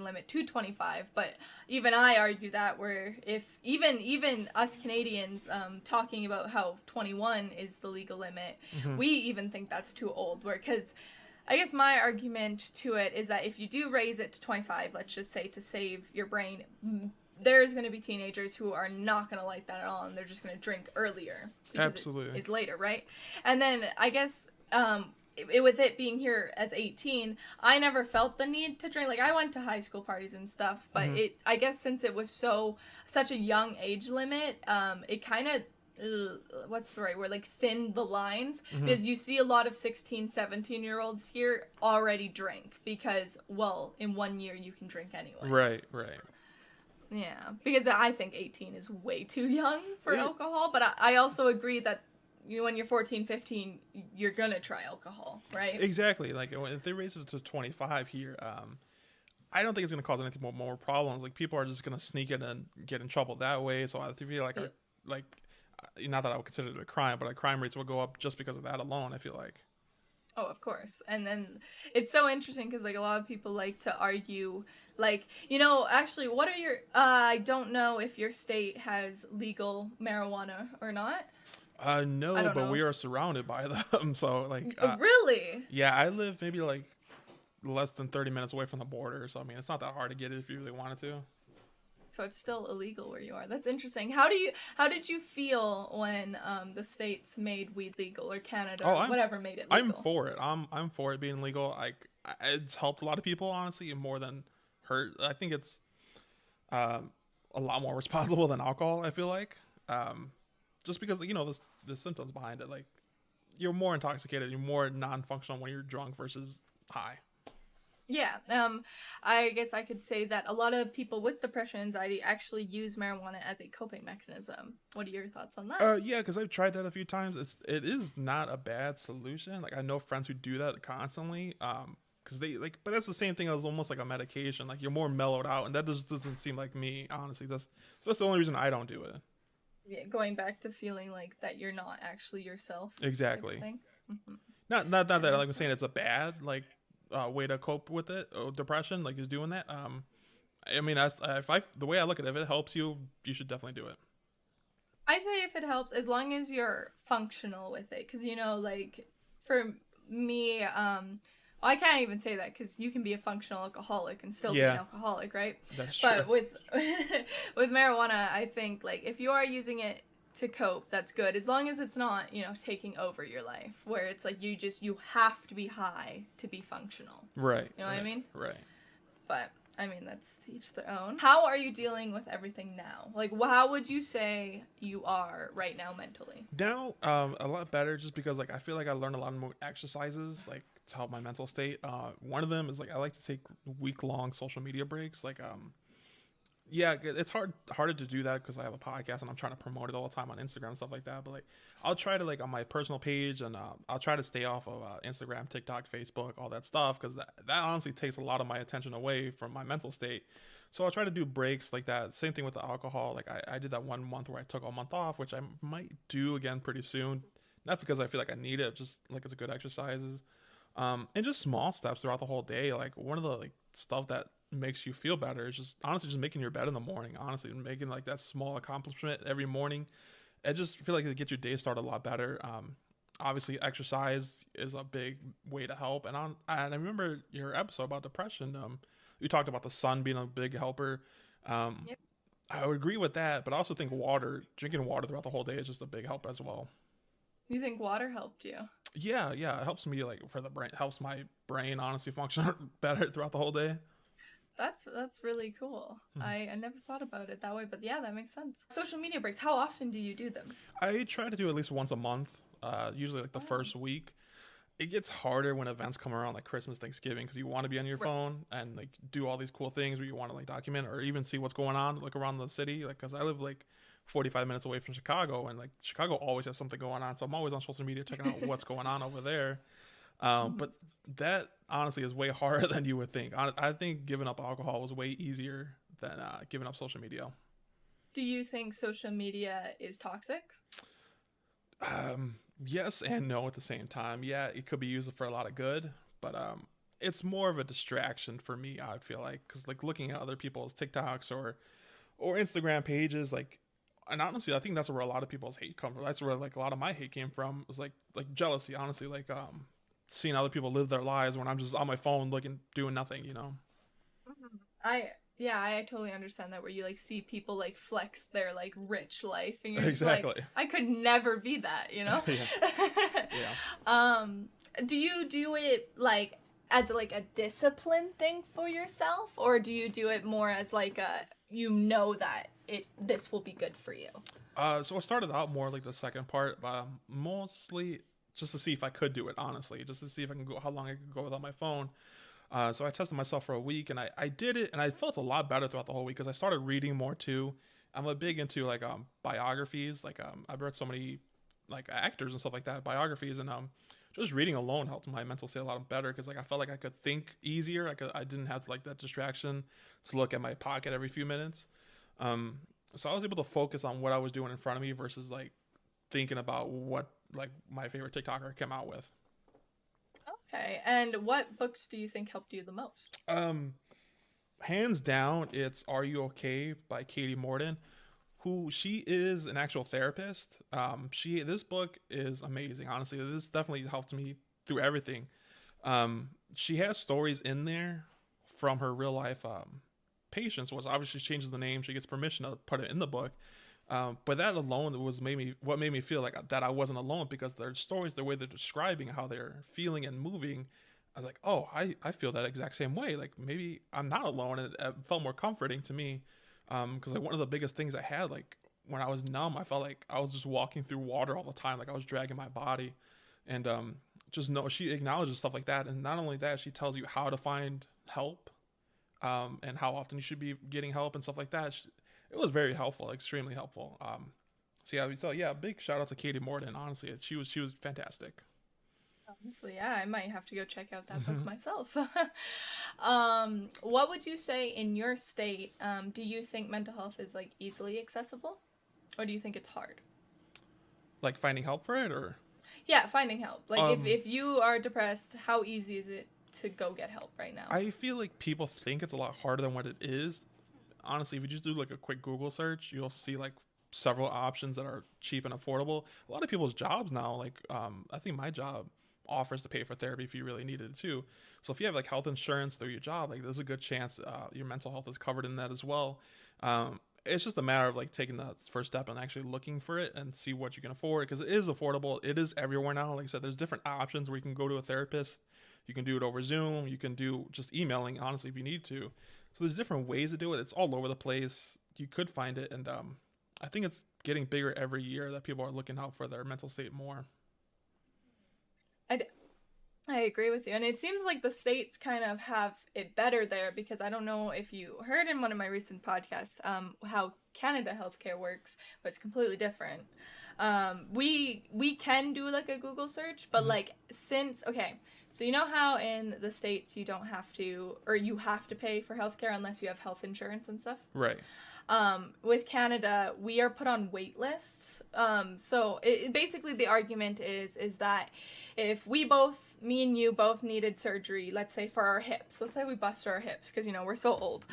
limit to 25. But even I argue that where if even us Canadians talking about how 21 is the legal limit, we even think that's too old. Because I guess my argument to it is that if you do raise it to 25, let's just say to save your brain, there's going to be teenagers who are not going to like that at all, and they're just going to drink earlier because Absolutely. it's later, right? And then I guess with it being here as 18, I never felt the need to drink. Like I went to high school parties and stuff, but I guess since it was such a young age limit, it kind of what's the right word, like thinned the lines, because you see a lot of 16, 17-year-olds here already drink because, well, in 1 year you can drink anyway. Right. Yeah, because I think 18 is way too young for alcohol, but I also agree that when you're 14, 15, you're gonna try alcohol, right? Exactly. Like if they raise it to 25 here, I don't think it's gonna cause anything more problems. Like people are just gonna sneak in and get in trouble that way. So I feel like not that I would consider it a crime, but like crime rates will go up just because of that alone. I feel like. Oh, of course. And then it's so interesting because, like, a lot of people like to argue, like, actually, what are your, I don't know if your state has legal marijuana or not. I No, don't but we know. are surrounded by them. So like, Really? yeah, I live maybe like less than 30 minutes away from the border. So I mean, it's not that hard to get it if you really wanted to. So it's still illegal where you are. That's interesting. How did you feel when the states made weed legal, or Canada Oh, or whatever made it I'm legal? for it. I'm for it being legal. Like, it's helped a lot of people, honestly, more than hurt. I think it's um, a lot more responsible than alcohol. I feel like, um, just because the symptoms behind it. Like, you're more intoxicated, you're more non-functional when you're drunk versus high. Yeah, I guess I could say that a lot of people with depression and anxiety actually use marijuana as a coping mechanism. What are your thoughts on that? Yeah, because I've tried that a few times. It is not a bad solution. Like, I know friends who do that constantly. Because they like, but that's the same thing as almost like a medication. Like, you're more mellowed out, and that just doesn't seem like me. Honestly, that's the only reason I don't do it. Yeah, going back to feeling like that you're not actually yourself, type of Exactly. thing. Hmm. Not That that like makes I'm saying sense. it's a bad like way to cope with it or depression. Like, is doing that. I mean, if I the way I look at it, if it helps you, you should definitely do it. I say if it helps, as long as you're functional with it, because like for me, well, I can't even say that because you can be a functional alcoholic and still be an Yeah, alcoholic, right? that's true. But with with marijuana, I think like if you are using it to cope, that's good, as long as it's not taking over your life, where it's like you have to be high to be functional. Right, You know what I mean? right. But I mean, that's to each their own. How are you dealing with everything now? Like, how would you say you are right now mentally? Now, a lot better just because like I feel like I learned a lot more exercises like to help my mental state. One of them is like I like to take week-long social media breaks. Like, yeah, it's harder to do that because I have a podcast and I'm trying to promote it all the time on Instagram and stuff like that. But like, I'll try to like on my personal page and I'll try to stay off of Instagram, TikTok, Facebook, all that stuff because that honestly takes a lot of my attention away from my mental state. So I'll try to do breaks like that. Same thing with the alcohol. Like, I did that 1 month where I took a month off, which I might do again pretty soon. Not because I feel like I need it, just like it's a good exercises. And just small steps throughout the whole day. Like, one of the like stuff that makes you feel better is just honestly just making your bed in the morning. Honestly, making like that small accomplishment every morning. I just feel like it gets your day started a lot better. Obviously, exercise is a big way to help. And I remember your episode about depression. You talked about the sun being a big helper. Um, Yep. I would agree with that, but I also think drinking water throughout the whole day is just a big help as well. You think water helped you? Yeah, yeah, it helps me like for the brain, helps my brain honestly function better throughout the whole day. That's really cool. Mhm. I never thought about it that way, but yeah, that makes sense. Social media breaks. How often do you do them? I try to do at least once a month, usually like the Oh, first week. It gets harder when events come around like Christmas, Thanksgiving, because you want to be on your right. phone and like do all these cool things where you want to like document or even see what's going on like around the city. Like, because I live like 45 minutes away from Chicago, and like Chicago always has something going on, so I'm always on social media checking out what's going on over there. Mhm. But that honestly is way harder than you would think. I think giving up alcohol was way easier than giving up social media. Do you think social media is toxic? Yes and no at the same time. Yeah, it could be used for a lot of good, but it's more of a distraction for me. I feel like because like looking at other people's TikToks or Instagram pages, like, and honestly, I think that's where a lot of people's hate comes from. That's where like a lot of my hate came from. Was like jealousy, honestly, like seeing other people live their lives when I'm just on my phone looking doing nothing. Mhm. I totally understand that, where you like see people like flex their like rich life and you're just like, Exactly. I could never be that. Yeah. Yeah. um do you do it like as like a discipline thing for yourself, or do you do it more as like a that this will be good for you? So I started out more like the second part, mostly just to see if I could do it. Honestly, just to see if I can go how long I could go without my phone. So I tested myself for a week, and I did it, and I felt a lot better throughout the whole week because I started reading more too. I'm a big into like biographies. Like, I've read so many like actors and stuff like that biographies, and just reading alone helped my mental state a lot better because like I felt like I could think easier. I didn't have to like that distraction to look at my pocket every few minutes. Um, so I was able to focus on what I was doing in front of me versus like thinking about what like my favorite TikToker came out with. Okay, and what books do you think helped you the most? Um, Hands down, it's "Are You Okay" by Katie Morton, who she is an actual therapist. This book is amazing. Honestly, this definitely helped me through everything. She has stories in there from her real life patients. Was obviously she changes the name. She gets permission to put it in the book. But that alone what made me feel like that I wasn't alone, because their stories, the way they're describing how they're feeling and moving, I was like, oh, I feel that exact same way. Like maybe I'm not alone, and it felt more comforting to me. Because like one of the biggest things I had, like when I was numb, I felt like I was just walking through water all the time, like I was dragging my body, and just know she acknowledges stuff like that, and not only that, she tells you how to find help, and how often you should be getting help and stuff like that. It was very helpful, extremely helpful. So yeah, big shout out to Katie Morton. Honestly, she was fantastic. Honestly, yeah, I might have to go check out that book myself. What would you say in your state? Do you think mental health is like easily accessible, or do you think it's hard? Like finding help for it, or Yeah, finding help. Like if you are depressed, how easy is it to go get help right now? I feel like people think it's a lot harder than what it is. Honestly, if you just do like a quick Google search, you'll see like several options that are cheap and affordable. A lot of people's jobs now, like I think my job offers to pay for therapy if you really needed it too. So if you have like health insurance through your job, like there's a good chance your mental health is covered in that as well. It's just a matter of like taking the first step and actually looking for it and see what you can afford, because it is affordable. It is everywhere now. Like I said, there's different options where you can go to a therapist. You can do it over Zoom. You can do just emailing, honestly, if you need to. So there's different ways to do it. It's all over the place. You could find it, and I think it's getting bigger every year that people are looking out for their mental state more. I, I agree with you. And it seems like the states kind of have it better there, because I don't know if you heard in one of my recent podcasts how Canada healthcare works, but it's completely different. We can do like a Google search, but like so you know how in the States you don't have to, or you have to pay for healthcare unless you have health insurance and stuff? Right. With Canada, we are put on wait lists. So basically the argument is that if me and you both needed surgery, let's say for our hips, let's say we busted our hips because, we're so old.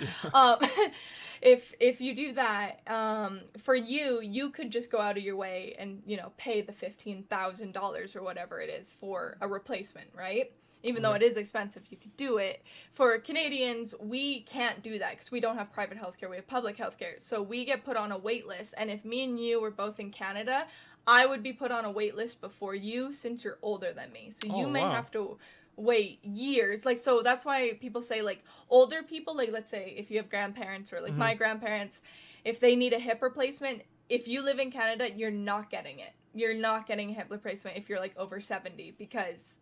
If you do that, for you could just go out of your way and, pay the $15,000 or whatever it is for a replacement, right? Even though it is expensive, you could do it. For Canadians, we can't do that because we don't have private healthcare. We have public healthcare. So we get put on a wait list. And if me and you were both in Canada, I would be put on a wait list before you, since you're older than me. So you may have to wait years. Like, so that's why people say, like, older people, like, let's say if you have grandparents or like my grandparents, if they need a hip replacement, if you live in Canada, you're not getting it. You're not getting a hip replacement if you're like over 70, because,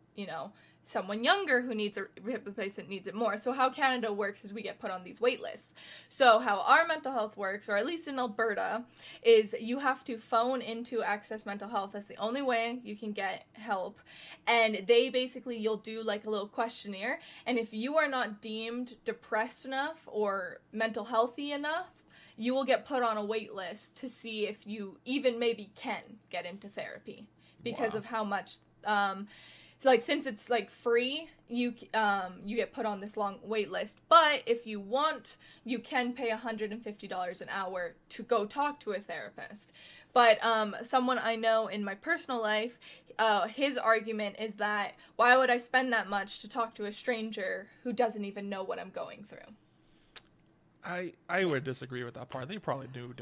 someone younger who needs a hip replacement needs it more. So how Canada works is we get put on these wait lists. So how our mental health works, or at least in Alberta, is you have to phone into Access Mental Health. That's the only way you can get help. And you'll do like a little questionnaire. And if you are not deemed depressed enough or mental healthy enough, you will get put on a wait list to see if you even maybe can get into therapy, because of how much since it's like free, you get put on this long wait list. But if you want, you can pay $150 an hour to go talk to a therapist. But someone I know in my personal life, his argument is that why would I spend that much to talk to a stranger who doesn't even know what I'm going through? I would disagree with that part. They probably do.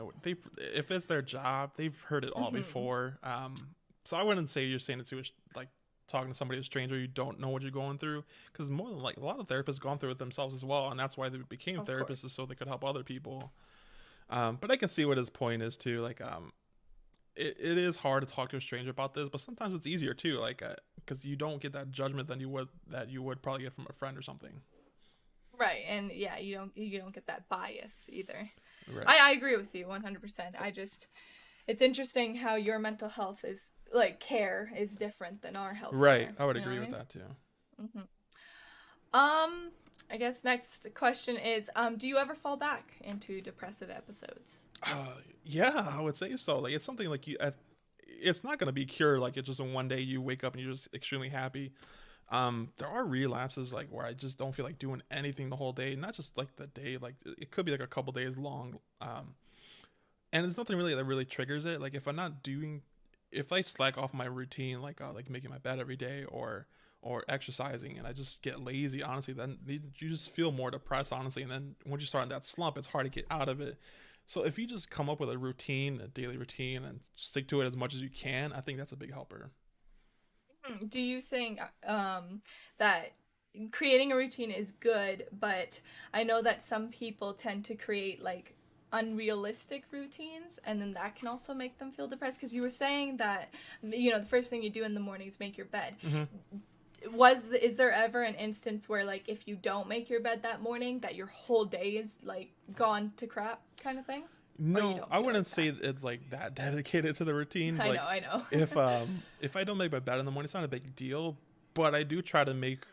If it's their job, they've heard it all before. So I wouldn't say you're saying it to talking to somebody, a stranger, you don't know what you're going through, because more than like a lot of therapists gone through it themselves as well, and that's why they became therapists, is so they could help other people. But I can see what his point is too. Like, it is hard to talk to a stranger about this, but sometimes it's easier too. Like, because you don't get that judgment that you would probably get from a friend or something. Right, and yeah, you don't get that bias either. Right. I agree with you 100%. It's interesting how your mental health is care is different than our health. Right, care, I would agree with that too. I guess next question is, do you ever fall back into depressive episodes? Yeah, I would say so. Like, it's something like it's not gonna be cured. Like, it's just in one day you wake up and you're just extremely happy. There are relapses like where I just don't feel like doing anything the whole day, not just like the day, like it could be like a couple days long. and there's nothing really that really triggers it. Like if I slack off my routine, like making my bed every day or exercising, and I just get lazy, honestly, then you just feel more depressed, honestly. And then once you start in that slump, it's hard to get out of it. So if you just come up with a routine, a daily routine, and stick to it as much as you can, I think that's a big helper. Do you think that creating a routine is good, but I know that some people tend to create like unrealistic routines, and then that can also make them feel depressed, because you were saying that the first thing you do in the morning is make your bed. Hmm. Is there ever an instance where, like, if you don't make your bed that morning, that your whole day is like gone to crap kind of thing, or you No, don't I feel wouldn't like say that? it's like that dedicated to the routine. I know, Like I know. if I don't make my bed in the morning, it's not a big deal. But I do try to make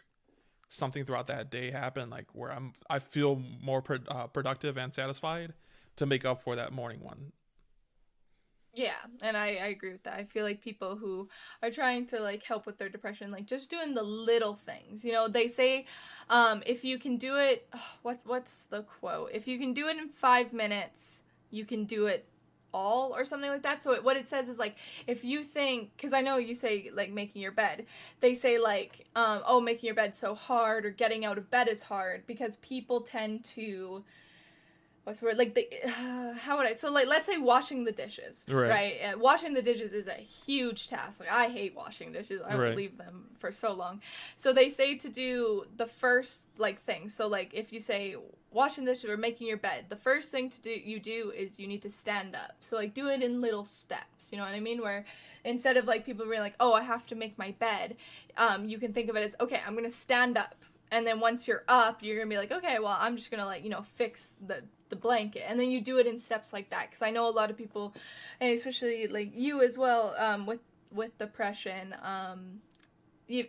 something throughout that day happen, like where I feel more productive and satisfied to make up for that morning one. Yeah, and I agree with that. I feel like people who are trying to like help with their depression, like just doing the little things. They say, if you can do it, what's the quote? If you can do it in 5 minutes, you can do it all, or something like that. So what it says is like, if you think, because I know you say like making your bed, they say like, oh, making your bed so hard, or getting out of bed is hard, because people tend to, what's the word, like the how would I, so like, let's say washing the dishes, Right, right? Washing the dishes is a huge task. Like, I hate washing dishes. I will right. leave them for so long. So they say to do the first like thing. So like, if you say washing the dishes or making your bed, the first thing to do is you need to stand up. So like, do it in little steps, you know what I mean, where instead of like people being like, oh, I have to make my bed, you can think of it as, okay, I'm gonna stand up, and then once you're up, you're gonna be like, okay, well, I'm just gonna like, fix the blanket, and then you do it in steps like that, because I know a lot of people, and especially like you as well, with depression,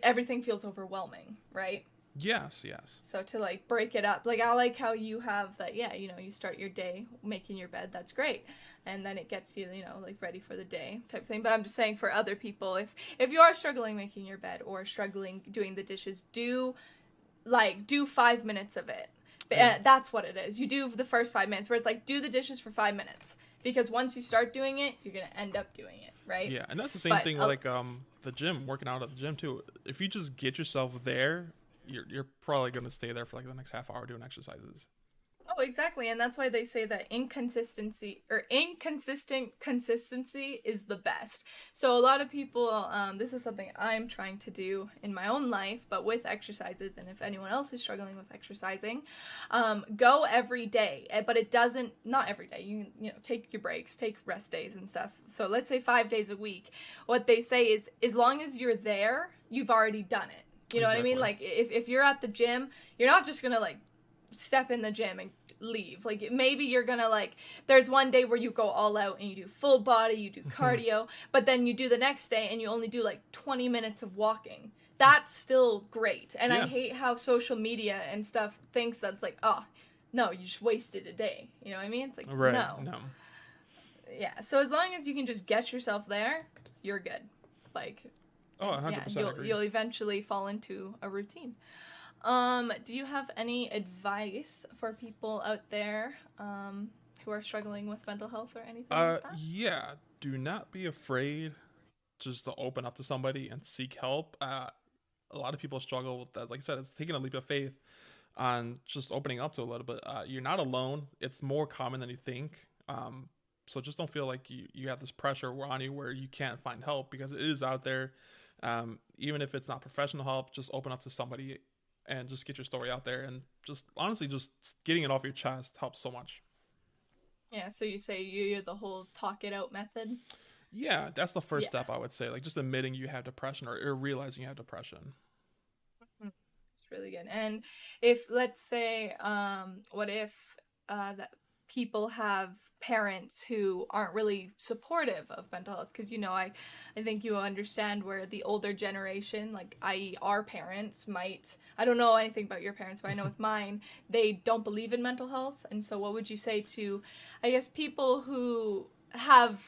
everything feels overwhelming, right? Yes, yes. So to like break it up, like I like how you have that, yeah, you start your day making your bed, that's great, and then it gets you, like ready for the day type thing. But I'm just saying, for other people, if you are struggling making your bed or struggling doing the dishes, do 5 minutes of it. Yeah. That's what it is. You do the first 5 minutes, where it's like, do the dishes for 5 minutes, because once you start doing it, you're gonna end up doing it, right? Yeah, and that's the same But thing with like the gym, working out at the gym too. If you just get yourself there, you're probably gonna stay there for like the next half hour doing exercises. Oh, exactly. And that's why they say that inconsistent consistency is the best. So a lot of people, this is something I'm trying to do in my own life, but with exercises. And if anyone else is struggling with exercising, go every day. But it doesn't, not every day. Take your breaks, take rest days and stuff. So let's say 5 days a week. What they say is, as long as you're there, you've already done it. You know what I mean? Exactly. Like, if you're at the gym, you're not just gonna like step in the gym and leave. Like, maybe you're gonna like, there's one day where you go all out and you do full body, you do cardio, but then you do the next day and you only do like 20 minutes of walking. That's still great. And I Yeah. hate how social media and stuff thinks that's like, oh, no, you just wasted a day. You know what I mean? It's like, Right. no. No. Yeah. So as long as you can just get yourself there, you're good. Like, Oh, yeah, 100% agree. you'll eventually fall into a routine. Do you have any advice for people out there, who are struggling with mental health or anything like that? Yeah. Do not be afraid just to open up to somebody and seek help. A lot of people struggle with that. Like I said, it's taking a leap of faith on just opening up to a little bit. You're not alone. It's more common than you think. So just don't feel like you have this pressure on you where you can't find help, because it is out there. Even if it's not professional help, just open up to somebody and just get your story out there. And just honestly, just getting it off your chest helps so much. Yeah, so you say you're the whole talk it out method? Yeah, that's the first Yeah. step, I would say. Like just admitting you have depression, or realizing you have depression. Mhm. It's really good. And if, let's say, what if that people have parents who aren't really supportive of mental health? Because I think you understand where the older generation, like i.e. our parents, might, I don't know anything about your parents, but I know with mine, they don't believe in mental health. And so what would you say to, I guess, people who have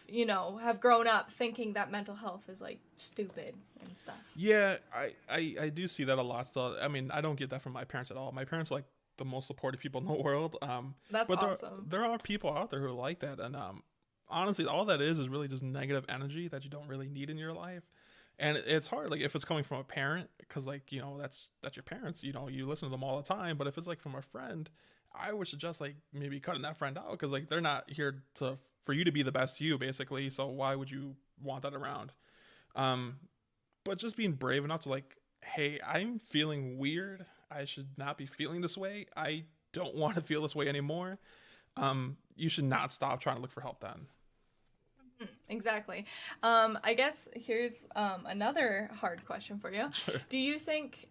grown up thinking that mental health is like stupid and stuff? Yeah, I do see that a lot still. I mean, I don't get that from my parents at all. My parents are like the most supportive people in the world. That's But awesome. there are people out there who are like that, and honestly, all that is really just negative energy that you don't really need in your life. And it's hard, like if it's coming from a parent, because like that's your parents. You listen to them all the time. But if it's like from a friend, I would suggest like maybe cutting that friend out because like they're not here to for you to be the best you, basically. So why would you want that around? Um, but just being brave enough to like, hey, I'm feeling weird. I should not be feeling this way. I don't want to feel this way anymore. You should not stop trying to look for help then. Exactly. I guess here's another hard question for you. Sure. Do you think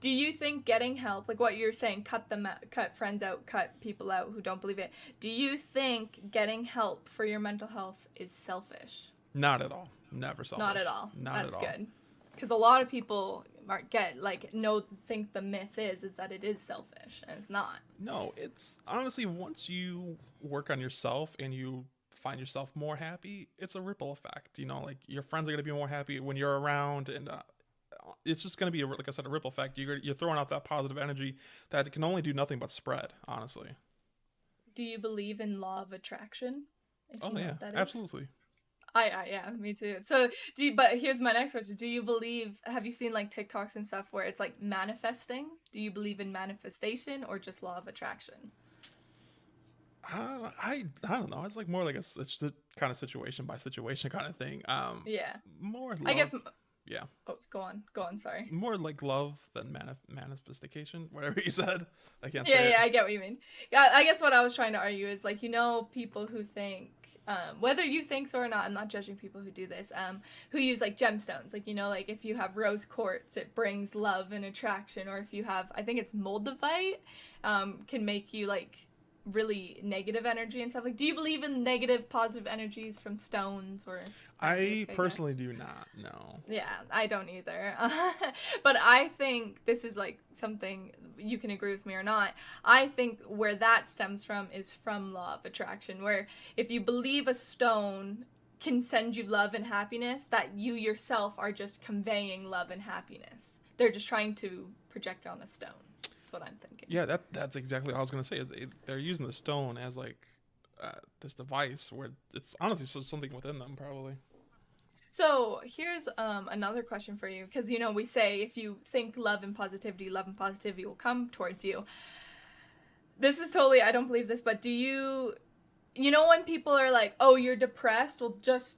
do you think getting help, like what you're saying, cut them out, cut friends out, cut people out who don't believe it. Do you think getting help for your mental health is selfish? Not at all. Never selfish. Not at all. Not That's at all. good. Because a lot of people think the myth is that it is selfish, and it's not. No, it's honestly once you work on yourself and you find yourself more happy, it's a ripple effect. Like your friends are gonna be more happy when you're around, and it's just gonna be like I said, a ripple effect. You're throwing out that positive energy that can only do nothing but spread. Honestly. Do you believe in law of attraction? If Oh you know yeah, what that is? absolutely. Yeah, me too. So, but here's my next question. Do you believe, have you seen like TikToks and stuff where it's like manifesting? Do you believe in manifestation or just law of attraction? I don't know. It's like more like it's the kind of situation by situation kind of thing. Yeah. More love. I guess, Yeah. oh, go on, sorry. More like love than manifestation. Whatever you said, I can't Yeah, say yeah, it. I get what you mean. Yeah, I guess what I was trying to argue is like, people who think, whether you think so or not, I'm not judging people who do this, who use like gemstones, like, like if you have rose quartz, it brings love and attraction, or if you have, I think it's moldavite, can make you like really negative energy and stuff. Like, do you believe in negative, positive energies from stones or I magic, personally guess? do not. No. Yeah, I don't either. But I think this is like something you can agree with me or not. I think where that stems from is from law of attraction, where if you believe a stone can send you love and happiness, that you yourself are just conveying love and happiness. They're just trying to project on a stone. That's what I'm thinking. Yeah, that's exactly what I was gonna say. They're using the stone as like this device where it's honestly something within them, probably. So here's another question for you, because we say if you think love and positivity will come towards you. This is totally, I don't believe this, but do you when people are like, oh, you're depressed, well, just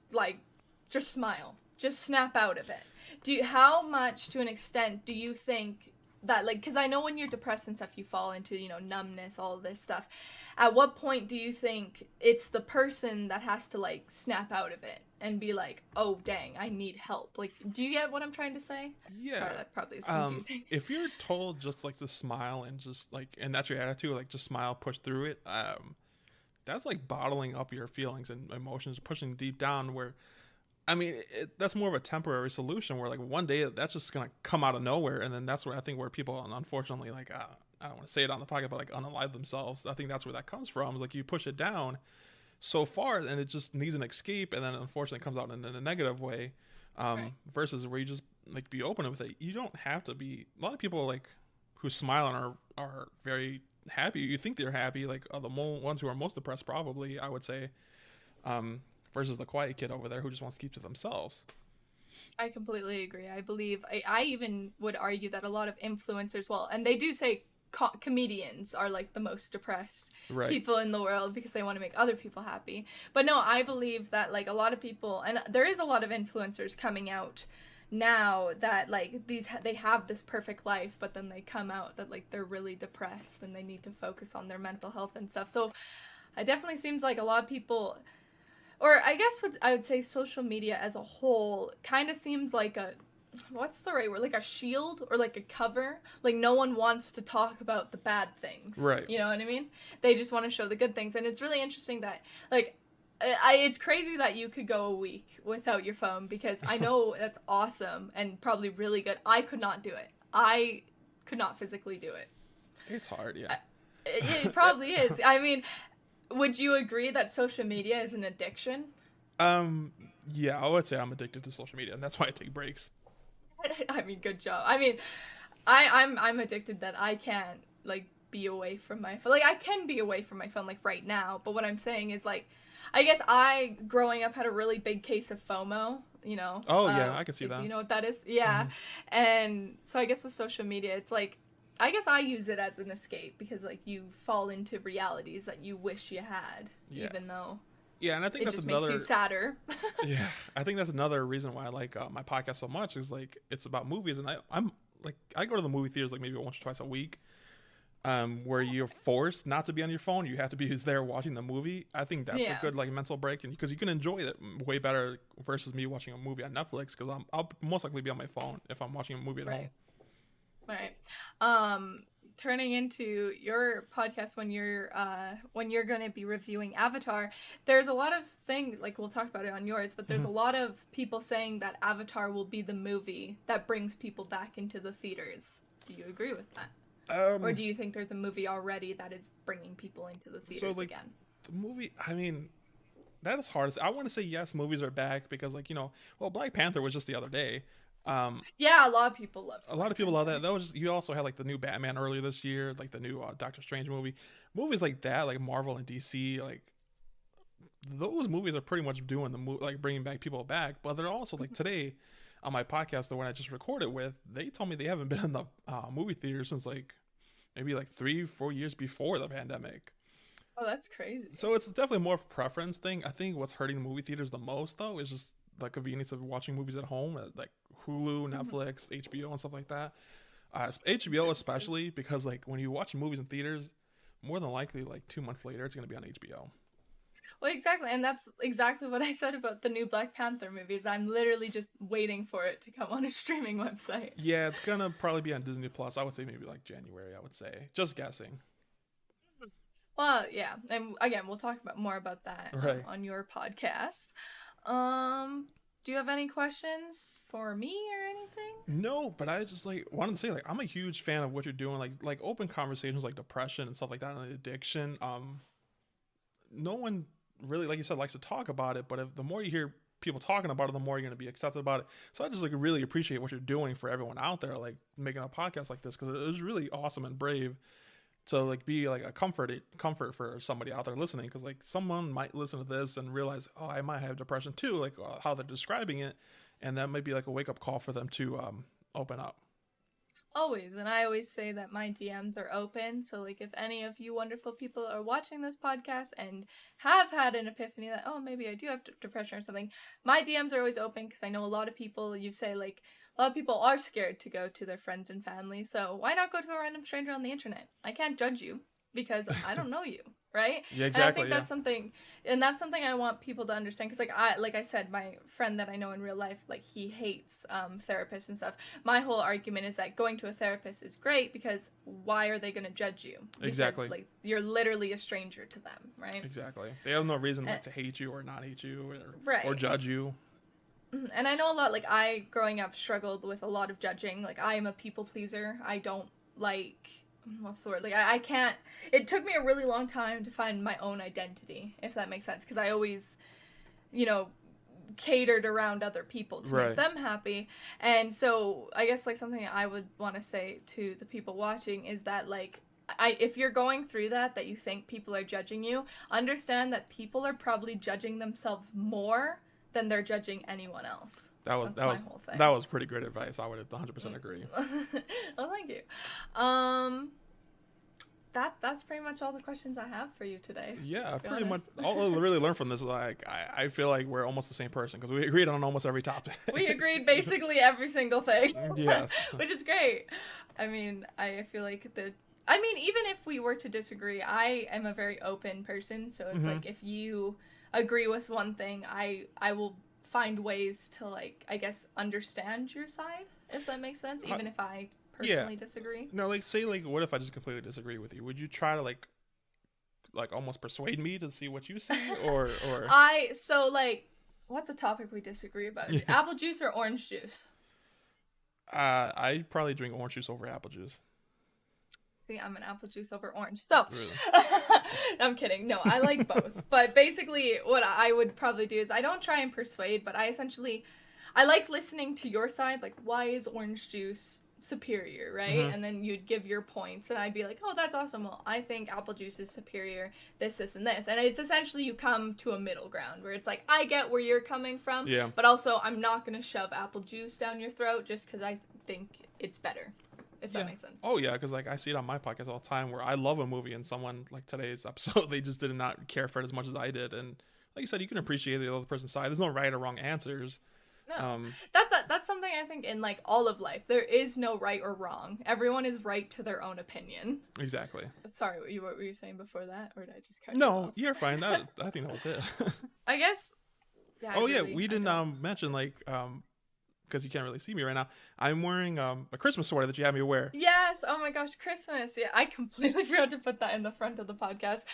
smile, just snap out of it. How much to an extent do you think that, like, because I know when you're depressed and stuff, you fall into, numbness, all of this stuff. At what point do you think it's the person that has to, like, snap out of it and be like, oh, dang, I need help? Like, do you get what I'm trying to say? Yeah. Sorry, that probably is confusing. If you're told just like to smile and just like, and that's your attitude, like just smile, push through it. That's like bottling up your feelings and emotions, pushing deep down. Where, I mean, that's more of a temporary solution. Where like one day that's just gonna come out of nowhere, and then that's where I think where people unfortunately like I don't want to say it on the podcast, but like unalive themselves. I think that's where that comes from. Is like you push it down so far, and it just needs an escape, and then unfortunately it comes out in a negative way. Right. Versus where you just like be open with it. You don't have to be. A lot of people like who smile and are very happy. You think they're happy, like the ones who are most depressed, probably I would say. Versus the quiet kid over there who just wants to keep to themselves. I completely agree. I believe, I even would argue that a lot of influencers, well, and they do say comedians are like the most depressed Right. people in the world because they want to make other people happy. But no, I believe that like a lot of people, and there is a lot of influencers coming out now that like they have this perfect life, but then they come out that like they're really depressed and they need to focus on their mental health and stuff. So it definitely seems like a lot of people, or I guess what I would say, social media as a whole kind of seems like what's the right word? Like a shield or like a cover. Like no one wants to talk about the bad things. Right. You know what I mean? They just want to show the good things. And it's really interesting that like, it's crazy that you could go a week without your phone, because I know that's awesome and probably really good. I could not do it. I could not physically do it. It's hard, yeah. It probably is. I mean, would you agree that social media is an addiction? Yeah, I would say I'm addicted to social media, and that's why I take breaks. I mean, good job. I mean, I'm addicted that I can't like be away from my phone. Like I can be away from my phone like right now, but what I'm saying is like I guess I, growing up, had a really big case of FOMO, you know. Oh yeah, I can see like, that. do you know what that is? Yeah. Hmm. And so I guess with social media, it's like, I guess I use it as an escape because, like, you fall into realities that you wish you had, Yeah, even though yeah, and I think it that's just makes you another. sadder. Yeah, I think that's another reason why I like my podcast so much is like it's about movies, and I'm like I go to the movie theaters like maybe once or twice a week, where you're forced not to be on your phone. You have to be there watching the movie. I think that's a Yeah. good like mental break, and because you can enjoy it way better versus me watching a movie on Netflix. Because I'll most likely be on my phone if I'm watching a movie at home. Right. Right. Um, Turning into your podcast when you're going to be reviewing Avatar, there's a lot of thing like we'll talk about it on yours, but there's a lot of people saying that Avatar will be the movie that brings people back into the theaters. Do you agree with that? Or Um, do you think there's a movie already that is bringing people into the so theaters like again? the movie, I mean, that is hard. I want to say yes, movies are back because like well, Black Panther was just the other day. Um, Yeah, a lot of people love a lot Black of people love Panther. that. That was just, you also had like the new Batman earlier this year, like the new Doctor Strange movie. Movies like that, like Marvel and DC, like those movies are pretty much doing like bringing back people back. But they're also like today on my podcast, the one I just recorded with, they told me they haven't been in the movie theater since like maybe like 3-4 years before the pandemic. Oh, that's crazy. So it's definitely more of a preference thing. I think what's hurting the movie theaters the most though is just the convenience of watching movies at home, like Hulu, Netflix, HBO, and stuff like that. HBO Services. especially because like when you watch movies in theaters, more than likely like 2 months later it's gonna be on HBO. Well, exactly, and that's exactly what I said about the new Black Panther movies. I'm literally just waiting for it to come on a streaming website. Yeah, it's gonna probably be on Disney Plus. I would say maybe like January. I would say, just guessing. Well, yeah, and again, we'll talk about more about that Right. on your podcast. Um, do you have any questions for me or anything? No, but I just like wanted to say like I'm a huge fan of what you're doing, like open conversations like depression and stuff like that and addiction. No one really, like you said, likes to talk about it, but if the more you hear people talking about it, the more you're going to be accepted about it. So I just like really appreciate what you're doing for everyone out there, like making a podcast like this, because it was really awesome and brave to like be like a comfort for somebody out there listening, because like someone might listen to this and realize, oh, I might have depression too, like how they're describing it, and that might be like a wake up call for them to open up. Always, and I always say that my DMs are open. So, like, if any of you wonderful people are watching this podcast and have had an epiphany that, oh, maybe I do have depression or something, my DMs are always open because I know a lot of people, you say, like, a lot of people are scared to go to their friends and family. So, why not go to a random stranger on the internet? I can't judge you because I don't know you, right? Yeah, And I exactly. think Yeah, that's something I want people to understand, because like I said, my friend that I know in real life, like, he hates therapists and stuff. My whole argument is that going to a therapist is great because why are they going to judge you? Because exactly. like you're literally a stranger to them, right? Exactly. They have no reason And, like to hate you or not hate you or right. judge you. And I know a lot, like, I growing up struggled with a lot of judging. Like, I am a people pleaser. I don't like, what's the word, like, I can't, it took me a really long time to find my own identity, if that makes sense, because I always, you know, catered around other people to make Right. them happy. And so I guess, like, something I would want to say to the people watching is that, like, if you're going through that you think people are judging you, understand that people are probably judging themselves more than they're judging anyone else. That was That's that my was whole thing. that was pretty great advice. I would 100% agree. Well, thank you. Um, that's pretty much all the questions I have for you today. Yeah, To be pretty much. honest. All I really learned from this is like I feel like we're almost the same person because we agreed on almost every topic. We agreed basically every single thing. Yes. Which is great. I mean, I feel like even if we were to disagree, I am a very open person, so it's like if you agree with one thing, I will find ways to, like, I guess, understand your side, if that makes sense, even if I personally disagree. No, like say like what if I just completely disagree with you? Would you try to like almost persuade me to see what you see or So, like, what's a topic we disagree about? Yeah. Apple juice or orange juice? I'd probably drink orange juice over apple juice. See, I'm an apple juice over orange. So, Really? I'm kidding. No, I like both. But basically, what I would probably do is I don't try and persuade, but I like listening to your side. Like, why is orange juice superior, right? And then you'd give your points, and I'd be like, oh, that's awesome. Well, I think apple juice is superior, this, and this. And it's essentially you come to a middle ground where it's like, I get where you're coming from, but also I'm not going to shove apple juice down your throat just because I think it's better, if that makes sense. Oh, yeah, because like I see it on my podcast all the time where I love a movie and someone, like today's episode, they just did not care for it as much as I did. And like you said, you can appreciate the other person's side. There's no right or wrong answers. No. That's something I think in like all of life. There is no right or wrong. Everyone is right to their own opinion. Exactly. Sorry, what were you saying before that? Or did I just cut you No, off? you're fine. I think that was it. I guess. Yeah. We didn't mention like because you can't really see me right now. I'm wearing a Christmas sweater that you had me wear. Yes. Oh my gosh, Christmas. Yeah, I completely forgot to put that in the front of the podcast.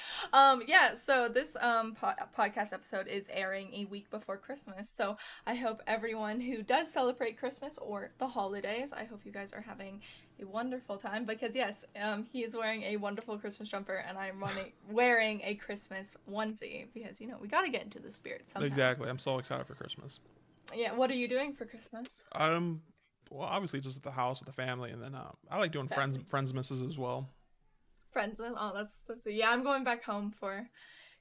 So this podcast episode is airing a week before Christmas. So I hope everyone who does celebrate Christmas or the holidays, I hope you guys are having a wonderful time, because yes, he is wearing a wonderful Christmas jumper and I'm wearing a Christmas onesie because, we got to get into the spirit somehow. Exactly. I'm so excited for Christmas. Yeah, what are you doing for Christmas? Well, obviously just at the house with the family, and then I like doing friendsmasses as well. Yeah, I'm going back home for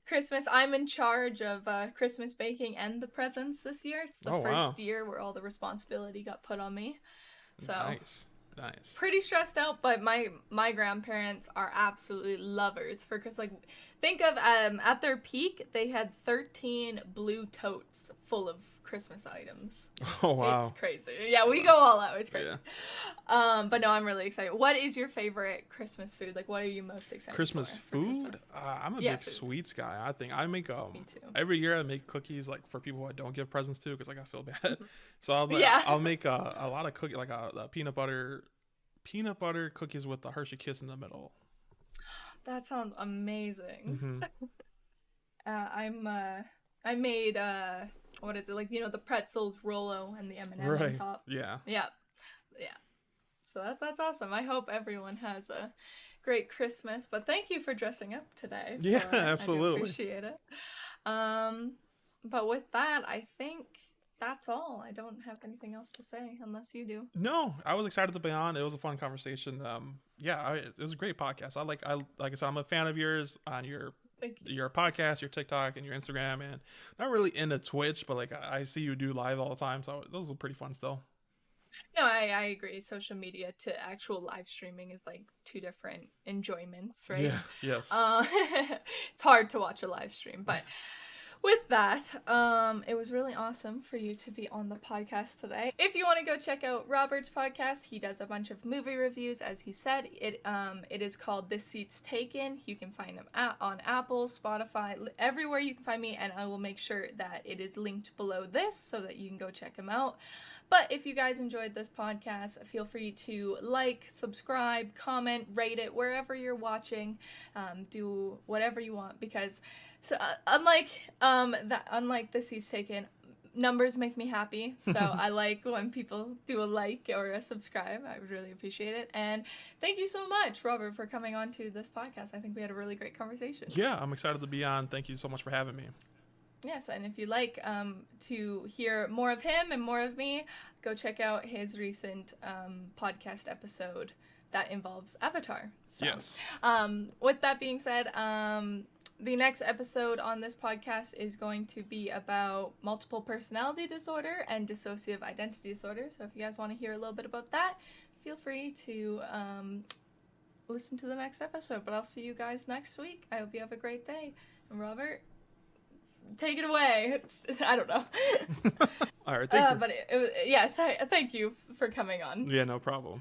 Christmas. I'm in charge of Christmas baking and the presents this year. It's the first year where all the responsibility got put on me. So Nice. Pretty stressed out, but my grandparents are absolutely lovers for Christmas. Like, think of at their peak, they had 13 blue totes full of Christmas items. Oh wow, it's crazy. Yeah, we go all out. It's crazy. Yeah. But no, I'm really excited. What is your favorite Christmas food? Like, what are you most excited Christmas for food? Christmas? I'm a big sweets guy. I think I make Me too. every year I make cookies like for people I don't give presents to because like I feel bad. So I'll make a lot of cookies, like a peanut butter cookies with the Hershey Kiss in the middle. That sounds amazing. Mm-hmm. I made what is it, like, the pretzels Rolo and the M&M on top. Yeah. So that's awesome. I hope everyone has a great Christmas. But thank you for dressing up today. Yeah, absolutely. I appreciate it. But with that, I think that's all. I don't have anything else to say unless you do. No, I was excited to be on. It was a fun conversation. It was a great podcast. Like I said, I'm a fan of yours on your podcast, your TikTok, and your Instagram, and not really into Twitch, but like I see you do live all the time, so those are pretty fun still. No, I agree. Social media to actual live streaming is like two different enjoyments, right? Yeah. Yes. It's hard to watch a live stream, but with that, it was really awesome for you to be on the podcast today. If you want to go check out Robert's podcast, he does a bunch of movie reviews, as he said. It is called This Seat's Taken. You can find him on Apple, Spotify, everywhere you can find me, and I will make sure that it is linked below this so that you can go check him out. But if you guys enjoyed this podcast, feel free to like, subscribe, comment, rate it wherever you're watching. Do whatever you want, because unlike This Seat's Taken, numbers make me happy. So I like when people do a like or a subscribe. I would really appreciate it. And thank you so much, Robert, for coming on to this podcast. I think we had a really great conversation. Yeah, I'm excited to be on. Thank you so much for having me. Yes, and if you'd like to hear more of him and more of me, go check out his recent podcast episode that involves Avatar. So, yes. With that being said, the next episode on this podcast is going to be about multiple personality disorder and dissociative identity disorder. So if you guys want to hear a little bit about that, feel free to listen to the next episode. But I'll see you guys next week. I hope you have a great day. And Robert, take it away. I don't know. All right, thank you. But thank you for coming on. Yeah, no problem.